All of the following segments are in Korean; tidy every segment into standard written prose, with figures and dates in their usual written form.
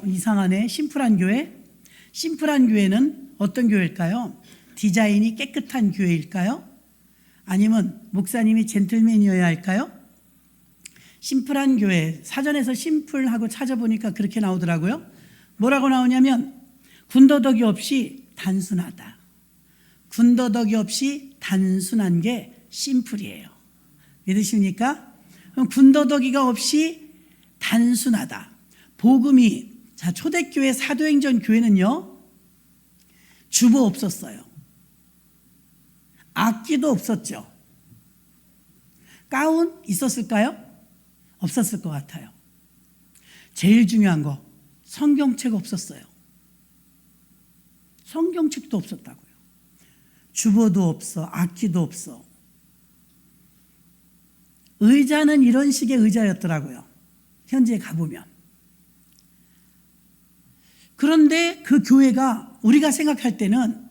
이상하네. 심플한 교회? 심플한 교회는 어떤 교회일까요? 디자인이 깨끗한 교회일까요? 아니면 목사님이 젠틀맨이어야 할까요? 심플한 교회, 사전에서 심플하고 찾아보니까 그렇게 나오더라고요. 뭐라고 나오냐면 군더더기 없이 단순하다. 군더더기 없이 단순한 게 심플이에요. 믿으십니까? 그럼 군더더기가 없이 단순하다. 복음이, 자, 초대교회 사도행전 교회는요, 주보 없었어요. 악기도 없었죠. 가운 있었을까요? 없었을 것 같아요. 제일 중요한 거, 성경책 없었어요. 성경책도 없었다고요. 주보도 없어, 악기도 없어. 의자는 이런 식의 의자였더라고요. 현지에 가보면. 그런데 그 교회가 우리가 생각할 때는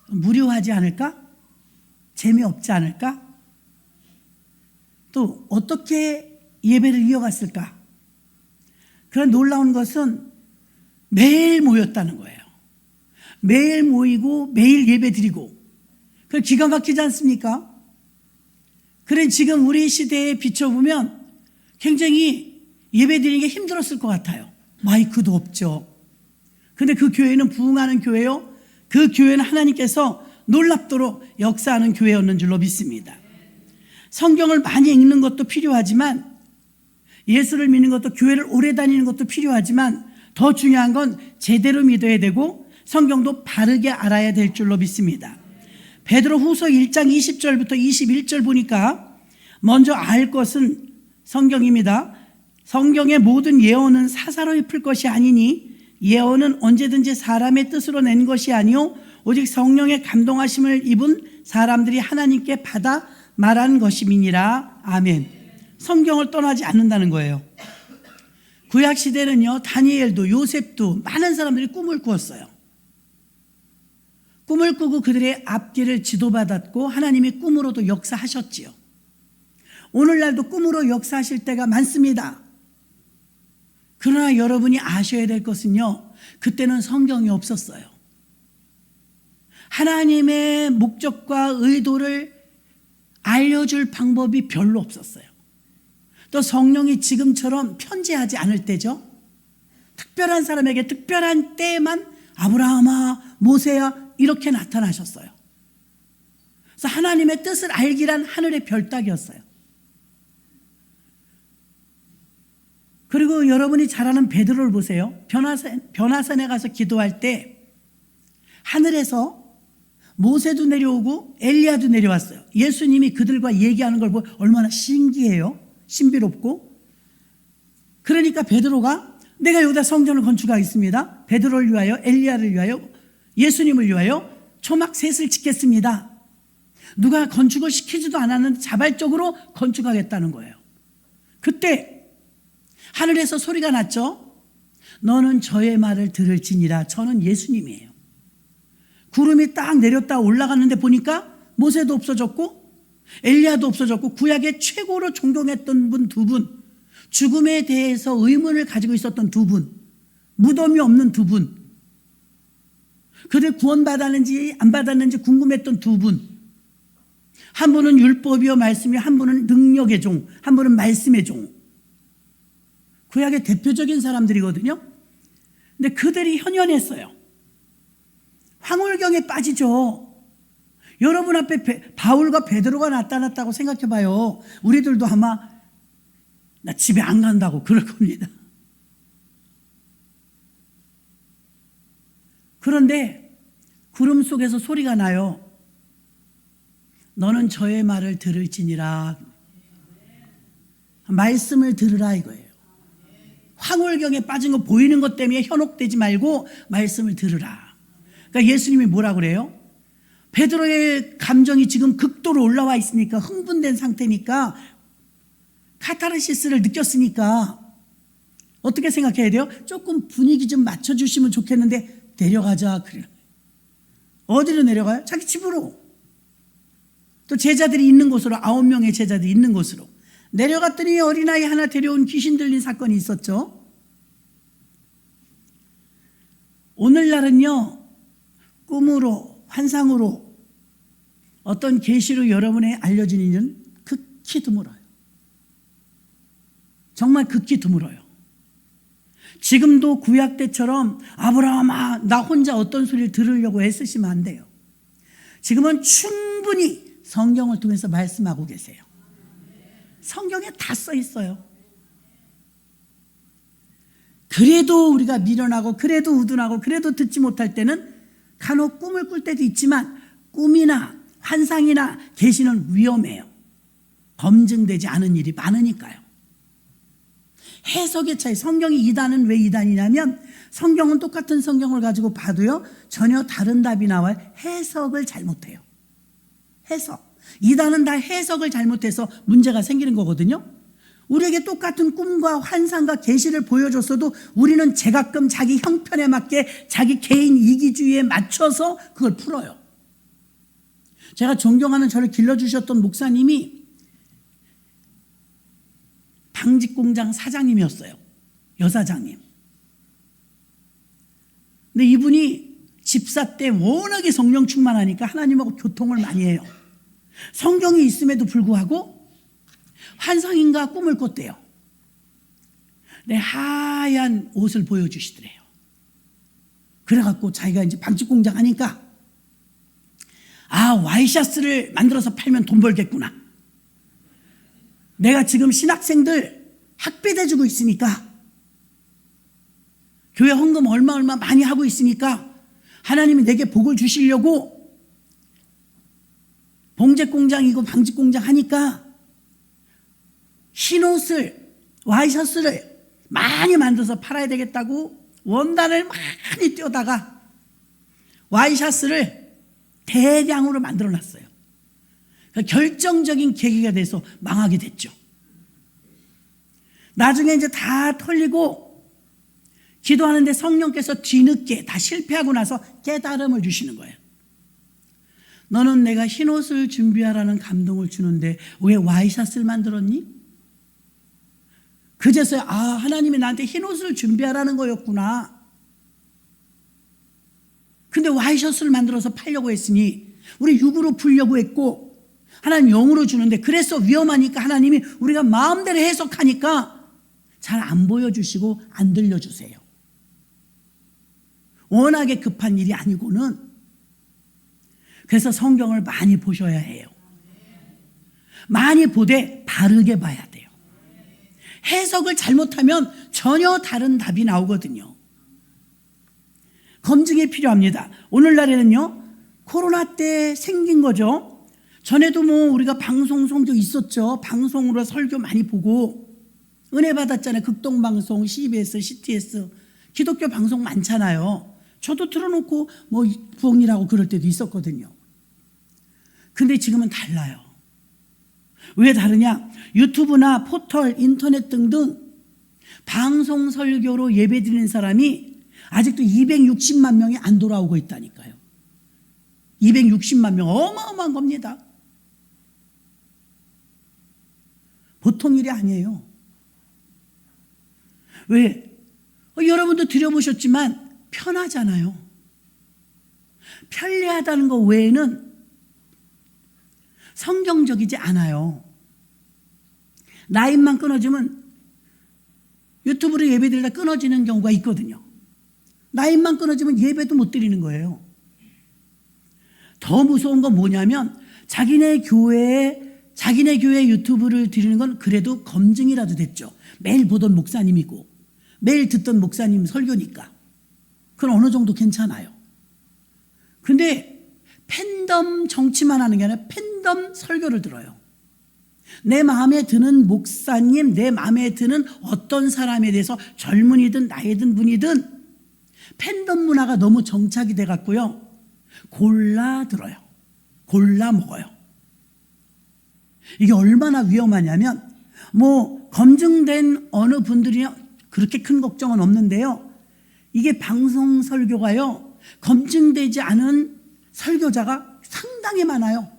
무료하지 않을까? 재미없지 않을까? 또 어떻게 예배를 이어갔을까? 그런 놀라운 것은 매일 모였다는 거예요. 매일 모이고 매일 예배 드리고. 그 기가 막히지 않습니까? 그래 지금 우리 시대에 비춰보면 굉장히 예배 드리는 게 힘들었을 것 같아요. 마이크도 없죠. 근데 그 교회는 부흥하는 교회요. 그 교회는 하나님께서 놀랍도록 역사하는 교회였는 줄로 믿습니다. 성경을 많이 읽는 것도 필요하지만, 예수를 믿는 것도, 교회를 오래 다니는 것도 필요하지만, 더 중요한 건 제대로 믿어야 되고 성경도 바르게 알아야 될 줄로 믿습니다. 베드로후서 1장 20절부터 21절 보니까 먼저 알 것은 성경입니다. 성경의 모든 예언은 사사로이 풀 것이 아니니 예언은 언제든지 사람의 뜻으로 낸 것이 아니요 오직 성령의 감동하심을 입은 사람들이 하나님께 받아 말한 것임이니라. 아멘. 성경을 떠나지 않는다는 거예요. 구약시대는요, 다니엘도 요셉도 많은 사람들이 꿈을 꾸었어요. 꿈을 꾸고 그들의 앞길을 지도받았고 하나님이 꿈으로도 역사하셨지요. 오늘날도 꿈으로 역사하실 때가 많습니다. 그러나 여러분이 아셔야 될 것은요, 그때는 성경이 없었어요. 하나님의 목적과 의도를 알려줄 방법이 별로 없었어요. 또 성령이 지금처럼 편지하지 않을 때죠. 특별한 사람에게 특별한 때에만 아브라함아, 모세야 이렇게 나타나셨어요. 그래서 하나님의 뜻을 알기란 하늘의 별따기였어요. 그리고 여러분이 잘 아는 베드로를 보세요. 변화산에 가서 기도할 때 하늘에서 모세도 내려오고 엘리야도 내려왔어요. 예수님이 그들과 얘기하는 걸 보고 얼마나 신기해요. 신비롭고. 그러니까 베드로가 내가 여기다 성전을 건축하겠습니다. 베드로를 위하여, 엘리야를 위하여, 예수님을 위하여 초막 셋을 짓겠습니다. 누가 건축을 시키지도 않았는데 자발적으로 건축하겠다는 거예요. 그때 하늘에서 소리가 났죠. 너는 저의 말을 들을지니라. 저는 예수님이에요. 구름이 딱 내렸다 올라갔는데 보니까 모세도 없어졌고 엘리야도 없어졌고 구약의 최고로 존경했던 분 두 분, 죽음에 대해서 의문을 가지고 있었던 두 분, 무덤이 없는 두 분, 그들 구원받았는지 안 받았는지 궁금했던 두 분, 한 분은 율법이요 말씀이요, 한 분은 능력의 종, 한 분은 말씀의 종. 구약의 대표적인 사람들이거든요. 근데 그들이 현현했어요. 황홀경에 빠지죠. 여러분 앞에 바울과 베드로가 나타났다고 생각해 봐요. 우리들도 아마 나 집에 안 간다고 그럴 겁니다. 그런데 구름 속에서 소리가 나요. 너는 저의 말을 들을지니라. 말씀을 들으라 이거예요. 황홀경에 빠진 거 보이는 것 때문에 현혹되지 말고 말씀을 들으라. 그러니까 예수님이 뭐라 그래요? 베드로의 감정이 지금 극도로 올라와 있으니까, 흥분된 상태니까, 카타르시스를 느꼈으니까 어떻게 생각해야 돼요? 조금 분위기 좀 맞춰주시면 좋겠는데 내려가자 그래요. 어디로 내려가요? 자기 집으로. 또 제자들이 있는 곳으로, 9명의 제자들이 있는 곳으로 내려갔더니 어린아이 하나 데려온 귀신 들린 사건이 있었죠. 오늘날은요, 꿈으로, 환상으로, 어떤 계시로 여러분에 알려진 일은 극히 드물어요. 정말 극히 드물어요. 지금도 구약 때처럼 아브라함아 나 혼자 어떤 소리를 들으려고 애쓰시면 안 돼요. 지금은 충분히 성경을 통해서 말씀하고 계세요. 성경에 다 써 있어요. 그래도 우리가 미련하고 그래도 우둔하고 그래도 듣지 못할 때는 간혹 꿈을 꿀 때도 있지만 꿈이나 환상이나 계시는 위험해요. 검증되지 않은 일이 많으니까요. 해석의 차이, 성경이 이단은 왜 이단이냐면 성경은 똑같은 성경을 가지고 봐도요 전혀 다른 답이 나와요. 해석을 잘못해요. 해석. 이단은 다 해석을 잘못해서 문제가 생기는 거거든요. 우리에게 똑같은 꿈과 환상과 계시를 보여줬어도 우리는 제각금 자기 형편에 맞게 자기 개인 이기주의에 맞춰서 그걸 풀어요. 제가 존경하는 저를 길러주셨던 목사님이 방직공장 사장님이었어요. 여사장님. 근데 이분이 집사 때 워낙에 성령 충만하니까 하나님하고 교통을 많이 해요. 성경이 있음에도 불구하고 환상인가 꿈을 꿨대요. 네, 하얀 옷을 보여주시더래요. 그래갖고 자기가 이제 방직공장 하니까 와이셔츠를 만들어서 팔면 돈 벌겠구나. 내가 지금 신학생들 학비 대주고 있으니까 교회 헌금 얼마 많이 하고 있으니까 하나님이 내게 복을 주시려고 봉제공장이고 방직공장 하니까 흰옷을 와이셔츠를 많이 만들어서 팔아야 되겠다고 원단을 많이 떼다가 와이셔츠를 대량으로 만들어 놨어요. 결정적인 계기가 돼서 망하게 됐죠. 나중에 이제 다 털리고 기도하는데 성령께서 뒤늦게 다 실패하고 나서 깨달음을 주시는 거예요. 너는 내가 흰옷을 준비하라는 감동을 주는데 왜 와이셔츠를 만들었니? 그제서야 하나님이 나한테 흰옷을 준비하라는 거였구나. 근데 와이셔츠를 만들어서 팔려고 했으니 우리 육으로 풀려고 했고 하나님 영으로 주는데 그래서 위험하니까 하나님이 우리가 마음대로 해석하니까 잘 안 보여주시고 안 들려주세요. 워낙에 급한 일이 아니고는. 그래서 성경을 많이 보셔야 해요. 많이 보되 바르게 봐야 돼요. 해석을 잘못하면 전혀 다른 답이 나오거든요. 검증이 필요합니다. 오늘날에는요 코로나 때 생긴 거죠. 전에도 우리가 방송 성교 있었죠. 방송으로 설교 많이 보고 은혜 받았잖아요. 극동방송, CBS, CTS 기독교 방송 많잖아요. 저도 틀어놓고 부흥이라고 그럴 때도 있었거든요. 근데 지금은 달라요. 왜 다르냐? 유튜브나 포털, 인터넷 등등 방송 설교로 예배드리는 사람이 아직도 260만 명이 안 돌아오고 있다니까요. 260만 명 어마어마한 겁니다. 보통 일이 아니에요. 왜? 여러분도 들여보셨지만 편하잖아요. 편리하다는 것 외에는 성경적이지 않아요. 라인만 끊어지면 유튜브로 예배드리다 끊어지는 경우가 있거든요. 라인만 끊어지면 예배도 못 드리는 거예요. 더 무서운 건 뭐냐면 자기네 교회 유튜브를 드리는 건 그래도 검증이라도 됐죠. 매일 보던 목사님이고 매일 듣던 목사님 설교니까 그건 어느 정도 괜찮아요. 근데 팬덤 정치만 하는 게 아니라 팬덤 설교를 들어요. 내 마음에 드는 목사님, 내 마음에 드는 어떤 사람에 대해서 젊은이든 나이든 분이든 팬덤 문화가 너무 정착이 돼 갖고요. 골라 들어요. 골라 먹어요. 이게 얼마나 위험하냐면 검증된 어느 분들이 그렇게 큰 걱정은 없는데요. 이게 방송 설교가요. 검증되지 않은 설교자가 상당히 많아요.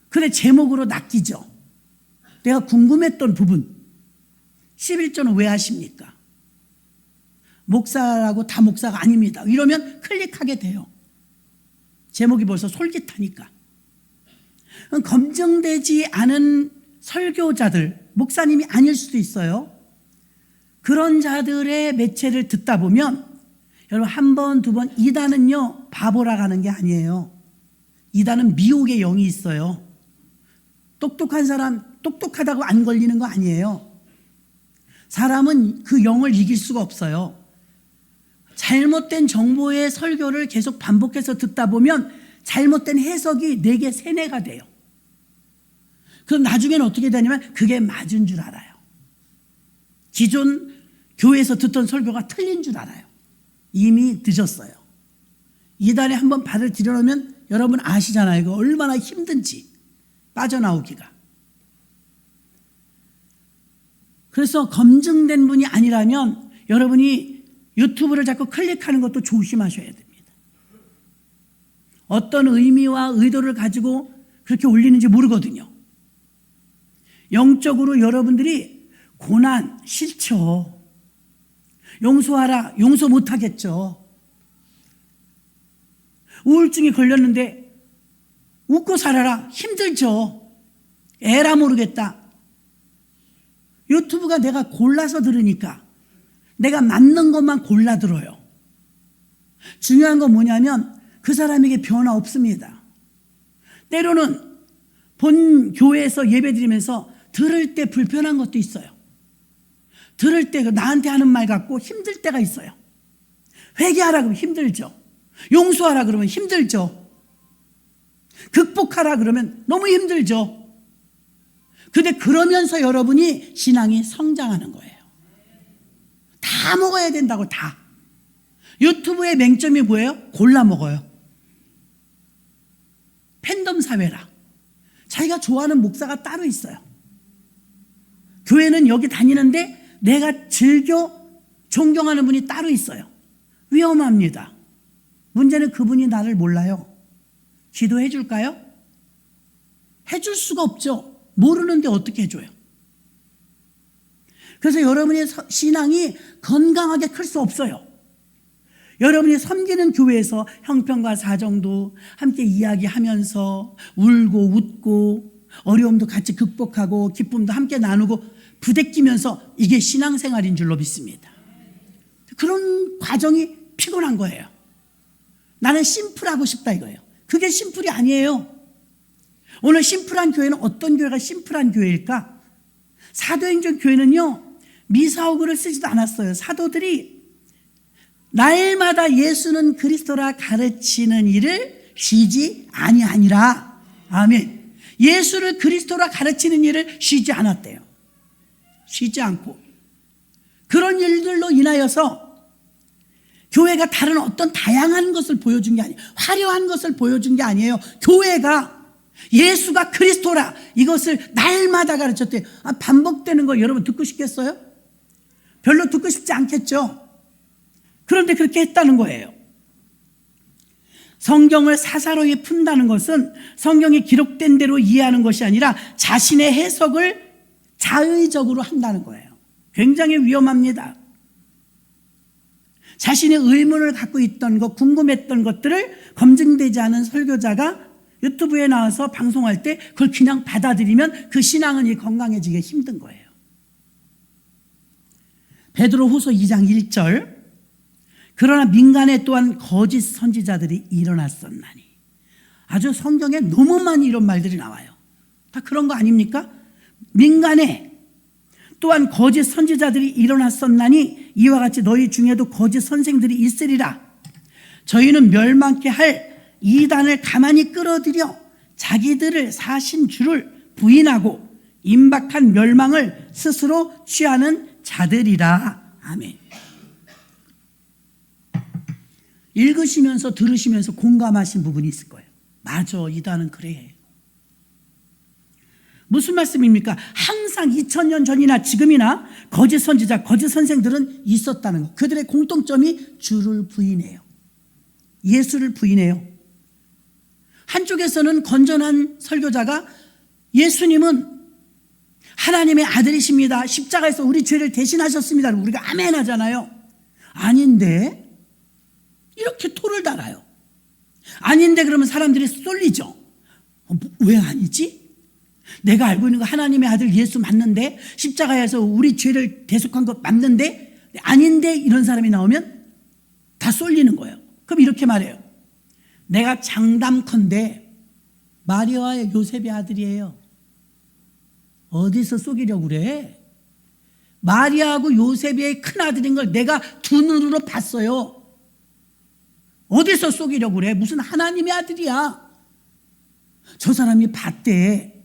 그래 제목으로 낚이죠. 내가 궁금했던 부분 11조는 왜 하십니까? 목사라고 다 목사가 아닙니다. 이러면 클릭하게 돼요. 제목이 벌써 솔깃하니까. 검증되지 않은 설교자들, 목사님이 아닐 수도 있어요. 그런 자들의 매체를 듣다 보면 여러분 한 번, 두 번, 이단은요 바보라 가는 게 아니에요. 이단은 미혹의 영이 있어요. 똑똑한 사람 똑똑하다고 안 걸리는 거 아니에요. 사람은 그 영을 이길 수가 없어요. 잘못된 정보의 설교를 계속 반복해서 듣다 보면 잘못된 해석이 내게 세뇌가 돼요. 그럼 나중에는 어떻게 되냐면 그게 맞은 줄 알아요. 기존 교회에서 듣던 설교가 틀린 줄 알아요. 이미 늦었어요. 이단에 한번 발을 들여놓으면 여러분 아시잖아요. 이거 얼마나 힘든지 빠져나오기가. 그래서 검증된 분이 아니라면 여러분이 유튜브를 자꾸 클릭하는 것도 조심하셔야 됩니다. 어떤 의미와 의도를 가지고 그렇게 올리는지 모르거든요. 영적으로 여러분들이 고난 싫죠. 용서하라, 용서 못하겠죠. 우울증이 걸렸는데 웃고 살아라, 힘들죠. 에라 모르겠다. 유튜브가 내가 골라서 들으니까 내가 맞는 것만 골라 들어요. 중요한 건 뭐냐면 그 사람에게 변화 없습니다. 때로는 본 교회에서 예배 드리면서 들을 때 불편한 것도 있어요. 들을 때 나한테 하는 말 같고 힘들 때가 있어요. 회개하라 그러면 힘들죠. 용서하라 그러면 힘들죠. 극복하라 그러면 너무 힘들죠. 근데 그러면서 여러분이 신앙이 성장하는 거예요. 다 먹어야 된다고 다. 유튜브의 맹점이 뭐예요? 골라 먹어요. 팬덤 사회라. 자기가 좋아하는 목사가 따로 있어요. 교회는 여기 다니는데 내가 즐겨 존경하는 분이 따로 있어요. 위험합니다. 문제는 그분이 나를 몰라요. 기도해 줄까요? 해줄 수가 없죠. 모르는데 어떻게 해줘요? 그래서 여러분의 신앙이 건강하게 클 수 없어요. 여러분이 섬기는 교회에서 형편과 사정도 함께 이야기하면서 울고 웃고 어려움도 같이 극복하고 기쁨도 함께 나누고 부대끼면서 이게 신앙생활인 줄로 믿습니다. 그런 과정이 피곤한 거예요. 나는 심플하고 싶다 이거예요. 그게 심플이 아니에요. 오늘 심플한 교회는 어떤 교회가 심플한 교회일까? 사도행전 교회는요 미사오글을 쓰지도 않았어요. 사도들이 날마다 예수는 그리스도라 가르치는 일을 쉬지 아니하니라. 아멘. 예수를 그리스도라 가르치는 일을 쉬지 않았대요. 쉬지 않고 그런 일들로 인하여서 교회가 다른 어떤 다양한 것을 보여준 게 아니에요. 화려한 것을 보여준 게 아니에요. 교회가 예수가 그리스도라 이것을 날마다 가르쳤대요. 반복되는 거 여러분 듣고 싶겠어요? 별로 듣고 싶지 않겠죠. 그런데 그렇게 했다는 거예요. 성경을 사사로이 푼다는 것은 성경에 기록된 대로 이해하는 것이 아니라 자신의 해석을 자의적으로 한다는 거예요. 굉장히 위험합니다. 자신의 의문을 갖고 있던 것, 궁금했던 것들을 검증되지 않은 설교자가 유튜브에 나와서 방송할 때 그걸 그냥 받아들이면 그 신앙은 건강해지기 힘든 거예요. 베드로후서 2장 1절 그러나 민간에 또한 거짓 선지자들이 일어났었나니. 아주 성경에 너무 많이 이런 말들이 나와요. 다 그런 거 아닙니까? 민간에 또한 거짓 선지자들이 일어났었나니 이와 같이 너희 중에도 거짓 선생들이 있으리라. 저희는 멸망케 할 이단을 가만히 끌어들여 자기들을 사신 주를 부인하고 임박한 멸망을 스스로 취하는 자들이라. 아멘. 읽으시면서 들으시면서 공감하신 부분이 있을 거예요. 맞아, 이단은 그래. 무슨 말씀입니까? 항상 2000년 전이나 지금이나 거짓 선지자, 거짓 선생들은 있었다는 것. 그들의 공통점이 주를 부인해요. 예수를 부인해요. 한쪽에서는 건전한 설교자가 예수님은 하나님의 아들이십니다. 십자가에서 우리 죄를 대신하셨습니다. 우리가 아멘 하잖아요. 아닌데? 이렇게 토를 달아요. 아닌데 그러면 사람들이 쏠리죠. 왜 아니지? 내가 알고 있는 거 하나님의 아들 예수 맞는데, 십자가에서 우리 죄를 대속한 것 맞는데, 아닌데 이런 사람이 나오면 다 쏠리는 거예요. 그럼 이렇게 말해요. 내가 장담컨대 마리아와 요셉의 아들이에요. 어디서 속이려고 그래? 마리아하고 요셉의 큰 아들인 걸 내가 두 눈으로 봤어요. 어디서 속이려고 그래? 무슨 하나님의 아들이야. 저 사람이 봤대.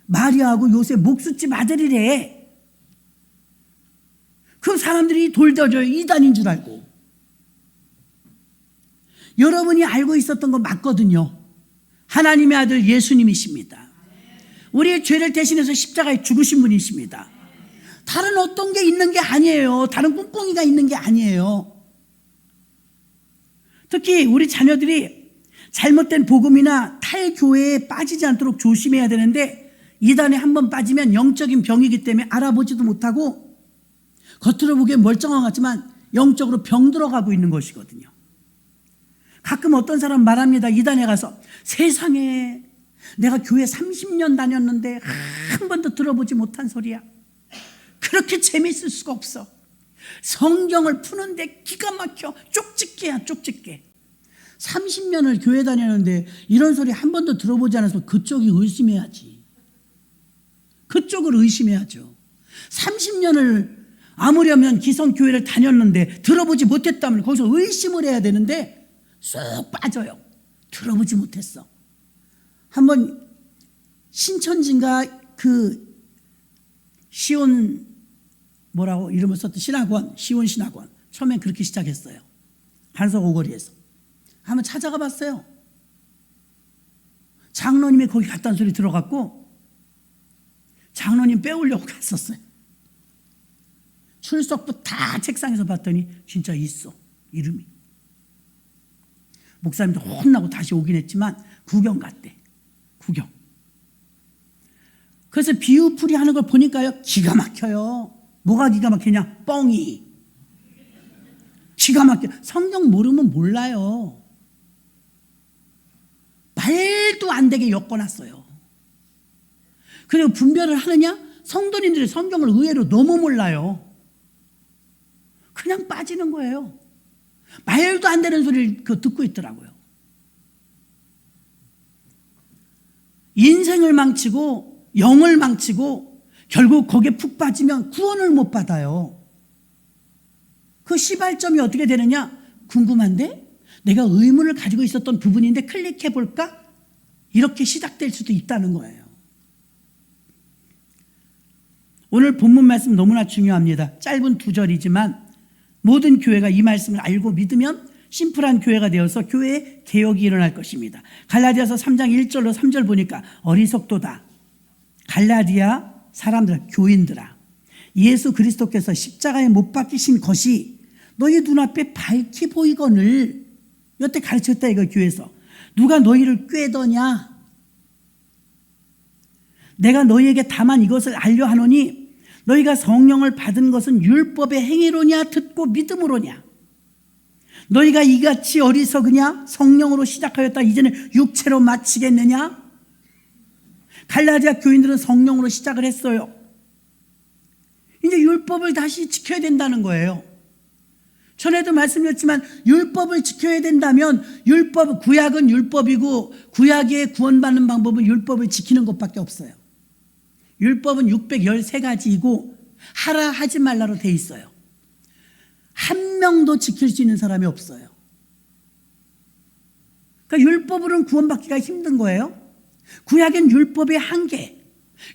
마리아하고 요셉 목숫집 아들이래. 그 사람들이 돌려줘요. 이단인 줄 알고. 여러분이 알고 있었던 거 맞거든요. 하나님의 아들 예수님이십니다. 우리의 죄를 대신해서 십자가에 죽으신 분이십니다. 다른 어떤 게 있는 게 아니에요. 다른 꿍꿍이가 있는 게 아니에요. 특히 우리 자녀들이 잘못된 복음이나 탈교회에 빠지지 않도록 조심해야 되는데, 이단에 한번 빠지면 영적인 병이기 때문에 알아보지도 못하고 겉으로 보기엔 멀쩡한 것 같지만 영적으로 병 들어가고 있는 것이거든요. 가끔 어떤 사람 말합니다. 이단에 가서 세상에 내가 교회 30년 다녔는데 한 번도 들어보지 못한 소리야. 그렇게 재미있을 수가 없어. 성경을 푸는데 기가 막혀. 쪽집게야 쪽집게. 30년을 교회 다녔는데 이런 소리 한 번도 들어보지 않아서 그쪽이 의심해야지. 그쪽을 의심해야죠. 30년을 아무려면 기성교회를 다녔는데 들어보지 못했다면 거기서 의심을 해야 되는데 쏙 빠져요. 들어보지 못했어. 한번 신천지인가 그 시온 뭐라고 이름을 썼던 신학원, 시온 신학원. 처음엔 그렇게 시작했어요. 반석 오거리에서. 한번 찾아가 봤어요. 장로님이 거기 갔다는 소리 들어갔고 장로님 빼오려고 갔었어요. 출석부 다 책상에서 봤더니 진짜 있어. 이름이. 목사님도 혼나고 다시 오긴 했지만 구경 갔대. 구경. 그래서 비유풀이 하는 걸 보니까요, 기가 막혀요. 뭐가 기가 막히냐? 뻥이. 기가 막혀. 성경 모르면 몰라요. 말도 안 되게 엮어놨어요. 그리고 분별을 하느냐? 성도님들이 성경을 의외로 너무 몰라요. 그냥 빠지는 거예요. 말도 안 되는 소리를 듣고 있더라고요. 인생을 망치고 영을 망치고 결국 거기에 푹 빠지면 구원을 못 받아요. 그 시발점이 어떻게 되느냐? 궁금한데? 내가 의문을 가지고 있었던 부분인데 클릭해볼까? 이렇게 시작될 수도 있다는 거예요. 오늘 본문 말씀 너무나 중요합니다. 짧은 2절이지만 모든 교회가 이 말씀을 알고 믿으면 심플한 교회가 되어서 교회에 개혁이 일어날 것입니다. 갈라디아서 3장 1절로 3절 보니까 어리석도다. 갈라디아 사람들아, 교인들아, 예수 그리스도께서 십자가에 못 박히신 것이 너희 눈앞에 밝히 보이거늘. 여태 가르쳤다 이거 교회에서. 누가 너희를 꾀더냐? 내가 너희에게 다만 이것을 알려 하노니 너희가 성령을 받은 것은 율법의 행위로냐 듣고 믿음으로냐? 너희가 이같이 어리석으냐? 성령으로 시작하였다 이제는 육체로 마치겠느냐? 갈라디아 교인들은 성령으로 시작을 했어요. 이제 율법을 다시 지켜야 된다는 거예요. 전에도 말씀드렸지만 율법을 지켜야 된다면 구약은 율법이고 구약의 구원받는 방법은 율법을 지키는 것밖에 없어요. 율법은 613가지이고 하라 하지 말라로 돼 있어요. 한 명도 지킬 수 있는 사람이 없어요. 그러니까 율법으로는 구원받기가 힘든 거예요. 구약은 율법의 한계.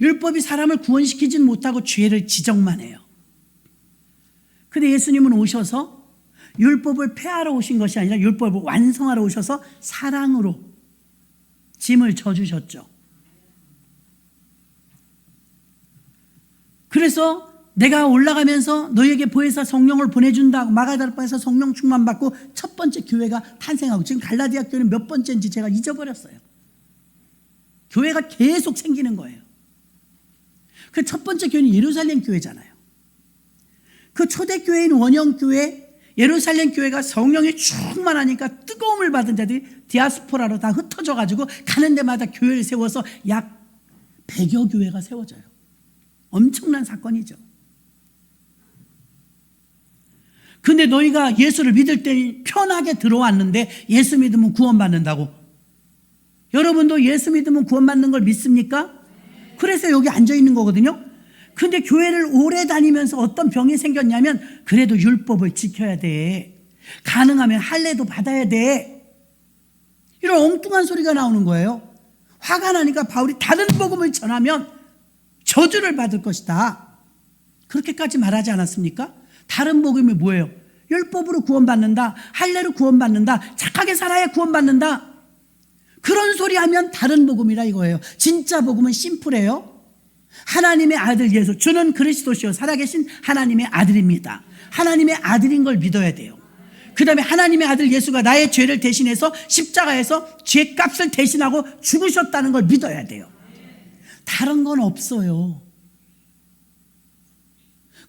율법이 사람을 구원시키진 못하고 죄를 지적만 해요. 그런데 예수님은 오셔서 율법을 폐하러 오신 것이 아니라 율법을 완성하러 오셔서 사랑으로 짐을 져주셨죠. 그래서 내가 올라가면서 너희에게 보혜사 성령을 보내준다고 마가다락방에서 성령 충만 받고 첫 번째 교회가 탄생하고 지금 갈라디아 교회는 몇 번째인지 제가 잊어버렸어요. 교회가 계속 생기는 거예요. 그 첫 번째 교회는 예루살렘 교회잖아요. 그 초대 교회인 원형 교회 예루살렘 교회가 성령이 충만하니까 뜨거움을 받은 자들이 디아스포라로 다 흩어져 가지고 가는 데마다 교회를 세워서 약 100여 교회가 세워져요. 엄청난 사건이죠. 근데 너희가 예수를 믿을 때 편하게 들어왔는데 예수 믿으면 구원받는다고. 여러분도 예수 믿으면 구원받는 걸 믿습니까? 그래서 여기 앉아 있는 거거든요. 근데 교회를 오래 다니면서 어떤 병이 생겼냐면 그래도 율법을 지켜야 돼. 가능하면 할례도 받아야 돼. 이런 엉뚱한 소리가 나오는 거예요. 화가 나니까 바울이 다른 복음을 전하면 저주를 받을 것이다. 그렇게까지 말하지 않았습니까? 다른 복음이 뭐예요? 율법으로 구원받는다. 할례로 구원받는다. 착하게 살아야 구원받는다. 그런 소리 하면 다른 복음이라 이거예요. 진짜 복음은 심플해요. 하나님의 아들 예수, 주는 그리스도시요 살아계신 하나님의 아들입니다. 하나님의 아들인 걸 믿어야 돼요. 그 다음에 하나님의 아들 예수가 나의 죄를 대신해서 십자가에서 죄값을 대신하고 죽으셨다는 걸 믿어야 돼요. 다른 건 없어요.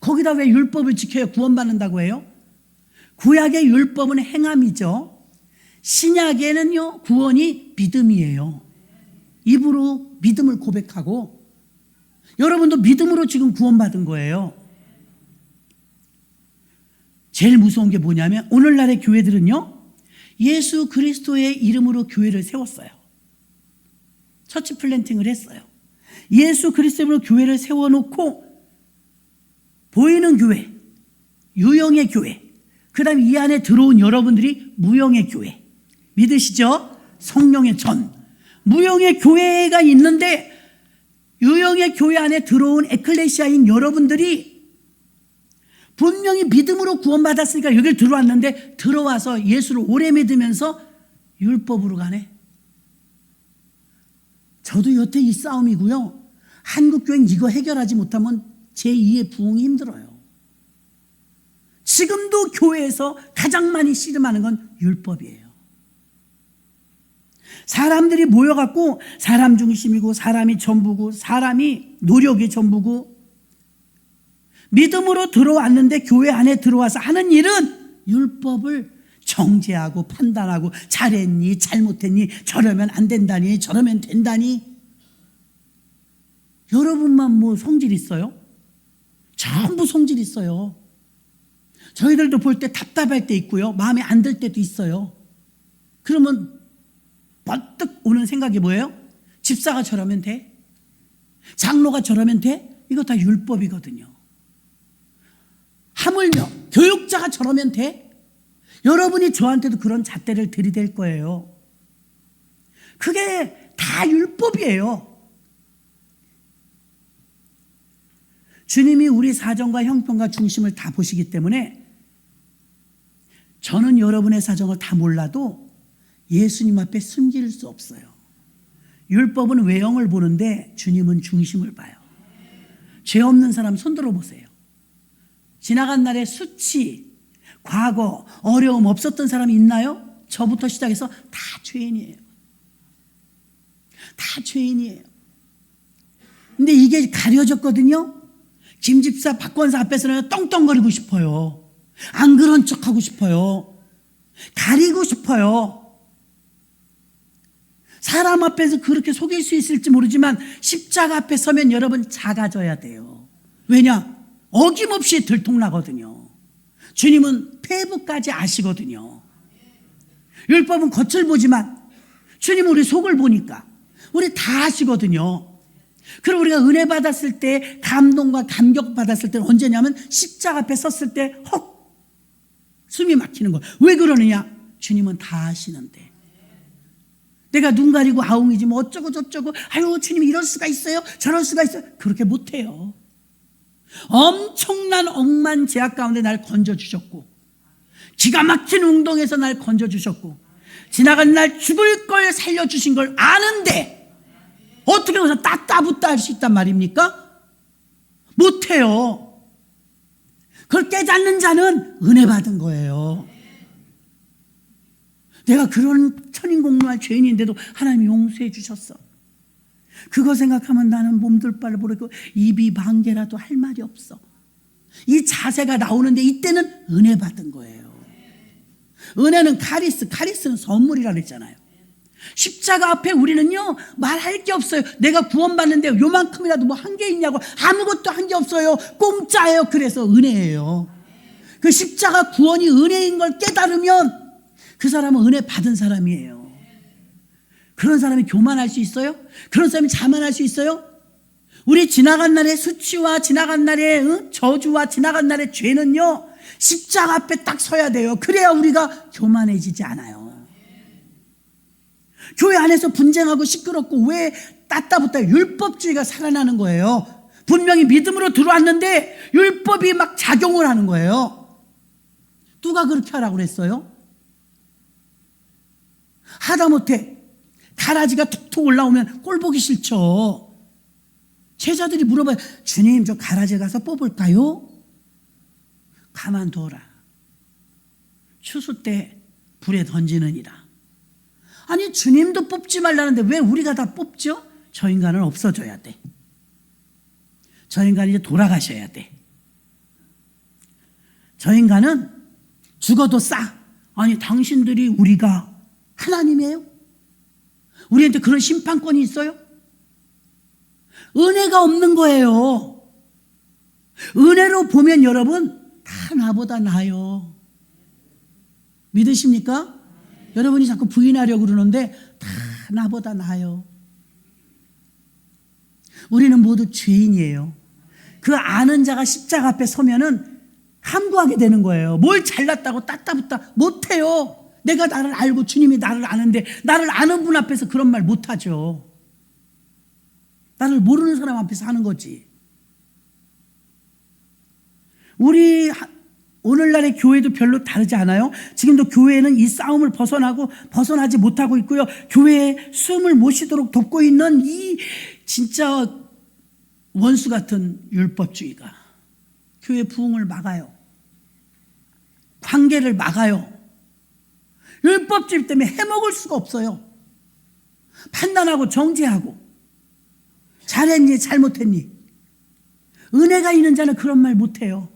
거기다 왜 율법을 지켜야 구원받는다고 해요? 구약의 율법은 행함이죠. 신약에는요, 구원이 믿음이에요. 입으로 믿음을 고백하고, 여러분도 믿음으로 지금 구원받은 거예요. 제일 무서운 게 뭐냐면 오늘날의 교회들은요, 예수 그리스도의 이름으로 교회를 세웠어요. 처치 플랜팅을 했어요. 예수 그리스도로 교회를 세워놓고 보이는 교회, 유형의 교회, 그 다음에 이 안에 들어온 여러분들이 무형의 교회. 믿으시죠? 성령의 전. 무형의 교회가 있는데 유형의 교회 안에 들어온 에클레시아인 여러분들이 분명히 믿음으로 구원받았으니까 여기를 들어왔는데 들어와서 예수를 오래 믿으면서 율법으로 가네. 저도 여태 이 싸움이고요. 한국교회는 이거 해결하지 못하면 제2의 부흥이 힘들어요. 지금도 교회에서 가장 많이 씨름하는 건 율법이에요. 사람들이 모여갖고 사람 중심이고 사람이 전부고 사람이 노력이 전부고 믿음으로 들어왔는데 교회 안에 들어와서 하는 일은 율법을 정죄하고 판단하고 잘했니 잘못했니 저러면 안 된다니 저러면 된다니. 여러분만 뭐 성질 있어요? 전부 성질 있어요. 저희들도 볼 때 답답할 때 있고요. 마음에 안 들 때도 있어요. 그러면 번뜩 오는 생각이 뭐예요? 집사가 저러면 돼? 장로가 저러면 돼? 이거 다 율법이거든요. 하물며 교육자가 저러면 돼? 여러분이 저한테도 그런 잣대를 들이댈 거예요. 그게 다 율법이에요. 주님이 우리 사정과 형편과 중심을 다 보시기 때문에 저는 여러분의 사정을 다 몰라도 예수님 앞에 숨길 수 없어요. 율법은 외형을 보는데 주님은 중심을 봐요. 죄 없는 사람 손 들어보세요. 지나간 날의 수치, 과거, 어려움 없었던 사람이 있나요? 저부터 시작해서 다 죄인이에요. 다 죄인이에요. 근데 이게 가려졌거든요. 김 집사, 박 권사 앞에서는 떵떵거리고 싶어요. 안 그런 척하고 싶어요. 가리고 싶어요. 사람 앞에서 그렇게 속일 수 있을지 모르지만 십자가 앞에 서면 여러분 작아져야 돼요. 왜냐? 어김없이 들통나거든요. 주님은 폐부까지 아시거든요. 율법은 겉을 보지만 주님은 우리 속을 보니까 우리 다 아시거든요. 그리고 우리가 은혜 받았을 때 감동과 감격 받았을 때는 언제냐면 십자가 앞에 섰을 때 헉 숨이 막히는 거예요. 왜 그러느냐? 주님은 다 아시는데. 내가 눈 가리고 아웅이지 뭐 어쩌고 저쩌고 아유 주님 이럴 수가 있어요 저럴 수가 있어요 그렇게 못해요. 엄청난 억만 제약 가운데 날 건져주셨고 기가 막힌 운동에서 날 건져주셨고 지나간 날 죽을 걸 살려주신 걸 아는데 어떻게 해서 따따붙다 할 수 있단 말입니까? 못해요. 그걸 깨닫는 자는 은혜 받은 거예요. 내가 그런 천인공노할 죄인인데도 하나님이 용서해 주셨어. 그거 생각하면 나는 몸둘 바를 모르고 입이 반개라도 할 말이 없어. 이 자세가 나오는데 이때는 은혜 받은 거예요. 은혜는 카리스는 선물이라 그랬잖아요. 십자가 앞에 우리는요 말할 게 없어요. 내가 구원받는데 요만큼이라도 뭐 한 게 있냐고. 아무것도 한 게 없어요. 공짜예요. 그래서 은혜예요. 그 십자가 구원이 은혜인 걸 깨달으면 그 사람은 은혜 받은 사람이에요. 그런 사람이 교만할 수 있어요? 그런 사람이 자만할 수 있어요? 우리 지나간 날의 수치와 지나간 날의 저주와 지나간 날의 죄는요 십자가 앞에 딱 서야 돼요. 그래야 우리가 교만해지지 않아요. 교회 안에서 분쟁하고 시끄럽고 왜 따따붙다 율법주의가 살아나는 거예요. 분명히 믿음으로 들어왔는데 율법이 막 작용을 하는 거예요. 누가 그렇게 하라고 그랬어요? 하다못해 가라지가 툭툭 올라오면 꼴 보기 싫죠. 제자들이 물어봐요. 주님, 저 가라지 가서 뽑을까요? 가만둬라. 추수 때 불에 던지느니라. 아니 주님도 뽑지 말라는데 왜 우리가 다 뽑죠? 저 인간은 없어져야 돼. 저 인간이 이제 돌아가셔야 돼. 저 인간은 죽어도 싸. 아니 당신들이 우리가 하나님이에요? 우리한테 그런 심판권이 있어요? 은혜가 없는 거예요. 은혜로 보면 여러분 다 나보다 나아요. 믿으십니까? 여러분이 자꾸 부인하려고 그러는데 다 나보다 나아요. 우리는 모두 죄인이에요. 그 아는 자가 십자가 앞에 서면은 함구하게 되는 거예요. 뭘 잘났다고 따따붙다 못해요. 내가 나를 알고 주님이 나를 아는데 나를 아는 분 앞에서 그런 말 못하죠. 나를 모르는 사람 앞에서 하는 거지. 우리 오늘날의 교회도 별로 다르지 않아요? 지금도 교회는 이 싸움을 벗어나지 못하고 있고요. 교회에 숨을 못 쉬도록 돕고 있는 이 진짜 원수 같은 율법주의가 교회 부흥을 막아요. 관계를 막아요. 율법주의 때문에 해먹을 수가 없어요. 판단하고 정죄하고 잘했니 잘못했니. 은혜가 있는 자는 그런 말 못해요.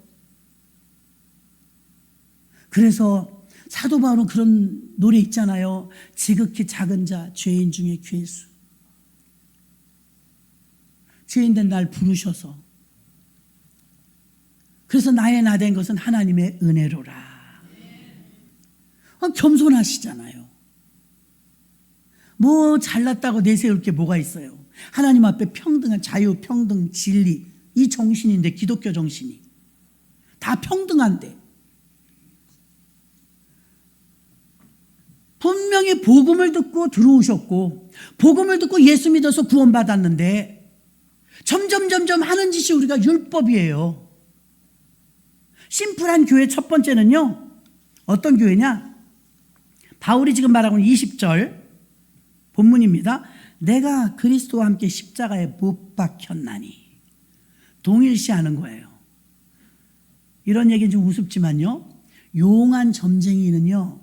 그래서 사도 바울은 그런 노래 있잖아요. 지극히 작은 자 죄인 중에 괴수. 죄인된 날 부르셔서 그래서 나의 나 된 것은 하나님의 은혜로라. 겸손하시잖아요. 뭐 잘났다고 내세울 게 뭐가 있어요. 하나님 앞에 평등한 자유, 평등, 진리 이 정신인데 기독교 정신이 다 평등한데 분명히 복음을 듣고 들어오셨고 복음을 듣고 예수 믿어서 구원받았는데 점점 하는 짓이 우리가 율법이에요. 심플한 교회 첫 번째는요. 어떤 교회냐? 바울이 지금 말하고 있는 20절 본문입니다. 내가 그리스도와 함께 십자가에 못 박혔나니. 동일시하는 거예요. 이런 얘기는 좀 우습지만요. 용한 점쟁이는요.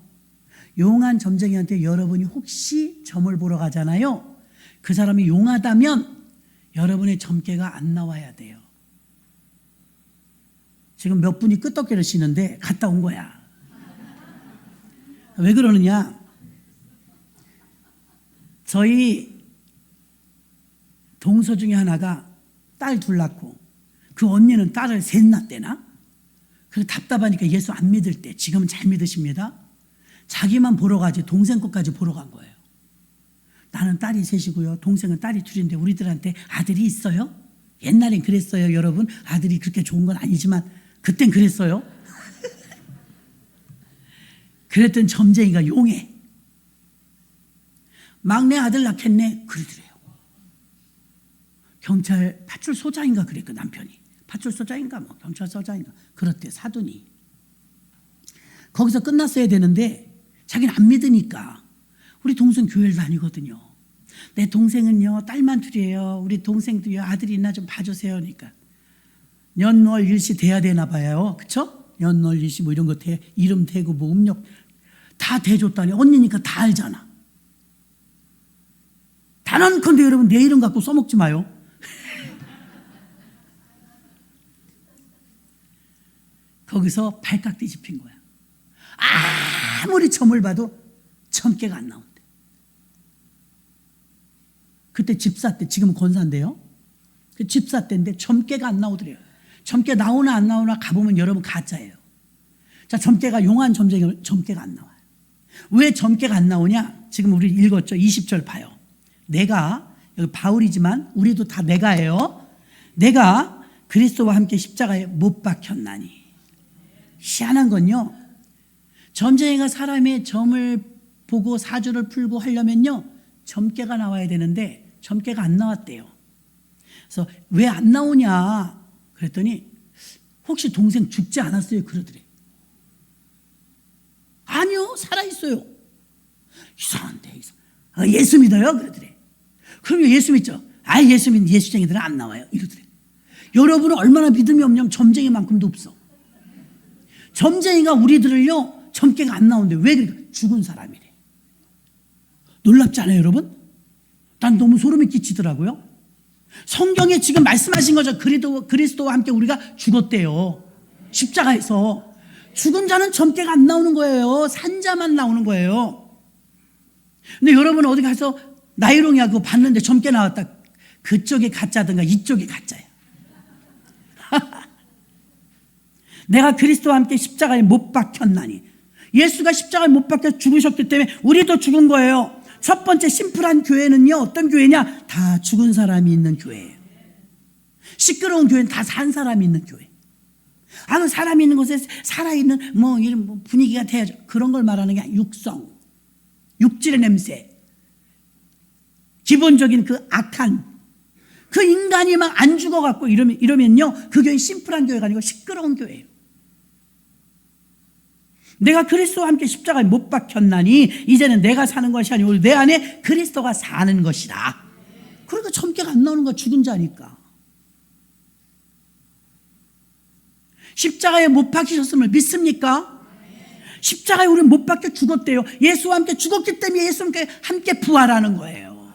용한 점쟁이한테 여러분이 혹시 점을 보러 가잖아요. 그 사람이 용하다면 여러분의 점괘가 안 나와야 돼요. 지금 몇 분이 끄떡거리를 쉬는데 갔다 온 거야. 왜 그러느냐? 저희 동서 중에 하나가 딸 둘 낳고 그 언니는 딸을 셋 낳았대나? 그래서 답답하니까 예수 안 믿을 때 지금은 잘 믿으십니다. 자기만 보러 가지 동생 것까지 보러 간 거예요. 나는 딸이 셋이고요. 동생은 딸이 둘인데 우리들한테 아들이 있어요? 옛날엔 그랬어요, 여러분. 아들이 그렇게 좋은 건 아니지만 그땐 그랬어요. 그랬던 점쟁이가 용해. 막내 아들 낳겠네. 그러더래요. 경찰 파출소장인가 그랬고 남편이. 파출소장인가 뭐 경찰서장인가 그렇대 사돈이. 거기서 끝났어야 되는데 자기는 안 믿으니까 우리 동생 교회를 다니거든요. 내 동생은요 딸만 둘이에요. 우리 동생도요 아들이 있나 좀 봐주세요. 그러니까 연월일시 돼야 되나 봐요. 그쵸? 연월일시 뭐 이런 거 이름 대고 뭐 음력 다 대줬다니. 언니니까 다 알잖아. 단언컨대 여러분 내 이름 갖고 써먹지 마요. 거기서 발칵 뒤집힌 거야. 아무리 점을 봐도 점괘가 안 나온대. 그때 집사 때, 지금은 권사인데요. 그 집사 때인데 점괘가 안 나오더래요. 점괘 나오나 안 나오나 가보면 여러분 가짜예요. 자, 점괘가 용한 점괘가 안 나와요. 왜 점괘가 안 나오냐? 지금 우리 읽었죠. 20절 봐요. 내가, 여기 바울이지만 우리도 다 내가예요. 내가 그리스도와 함께 십자가에 못 박혔나니. 희한한 건요, 점쟁이가 사람의 점을 보고 사주를 풀고 하려면요 점괘가 나와야 되는데 점괘가 안 나왔대요. 그래서 왜 안 나오냐 그랬더니 혹시 동생 죽지 않았어요? 그러더래. 아니요, 살아있어요. 이상한데, 예수 믿어요? 그러더래. 그럼 예수 믿죠? 아, 예수 믿는 예수쟁이들은 안 나와요. 이러더래. 여러분은 얼마나 믿음이 없냐면 점쟁이만큼도 없어. 점쟁이가 우리들을요 점괘가 안 나오는데 왜 그럴까? 죽은 사람이래. 놀랍지 않아요, 여러분? 난 너무 소름이 끼치더라고요. 성경에 지금 말씀하신 거죠. 그리스도와 함께 우리가 죽었대요. 십자가에서. 죽은 자는 점괘가 안 나오는 거예요. 산 자만 나오는 거예요. 근데 여러분 어디 가서 나이롱이야 그거 봤는데 점괘 나왔다. 그쪽이 가짜든가 이쪽이 가짜야. 내가 그리스도와 함께 십자가에 못 박혔나니. 예수가 십자가에 못 박혀 죽으셨기 때문에 우리도 죽은 거예요. 첫 번째 심플한 교회는요 어떤 교회냐? 다 죽은 사람이 있는 교회예요. 시끄러운 교회는 다 산 사람이 있는 교회. 아, 그 사람이 있는 곳에 살아있는 이런 분위기가 돼야죠. 그런 걸 말하는 게 육성, 육질의 냄새, 기본적인 그 악한 그 인간이 막 안 죽어갖고 이러면요 그 교회 심플한 교회가 아니고 시끄러운 교회예요. 내가 그리스도와 함께 십자가에 못 박혔나니 이제는 내가 사는 것이 아니고 내 안에 그리스도가 사는 것이다. 그러니까 점괘가 안 나오는 거야. 죽은 자니까. 십자가에 못 박히셨음을 믿습니까? 십자가에 우리는 못 박혀 죽었대요. 예수와 함께 죽었기 때문에 예수와 함께 부활하는 거예요.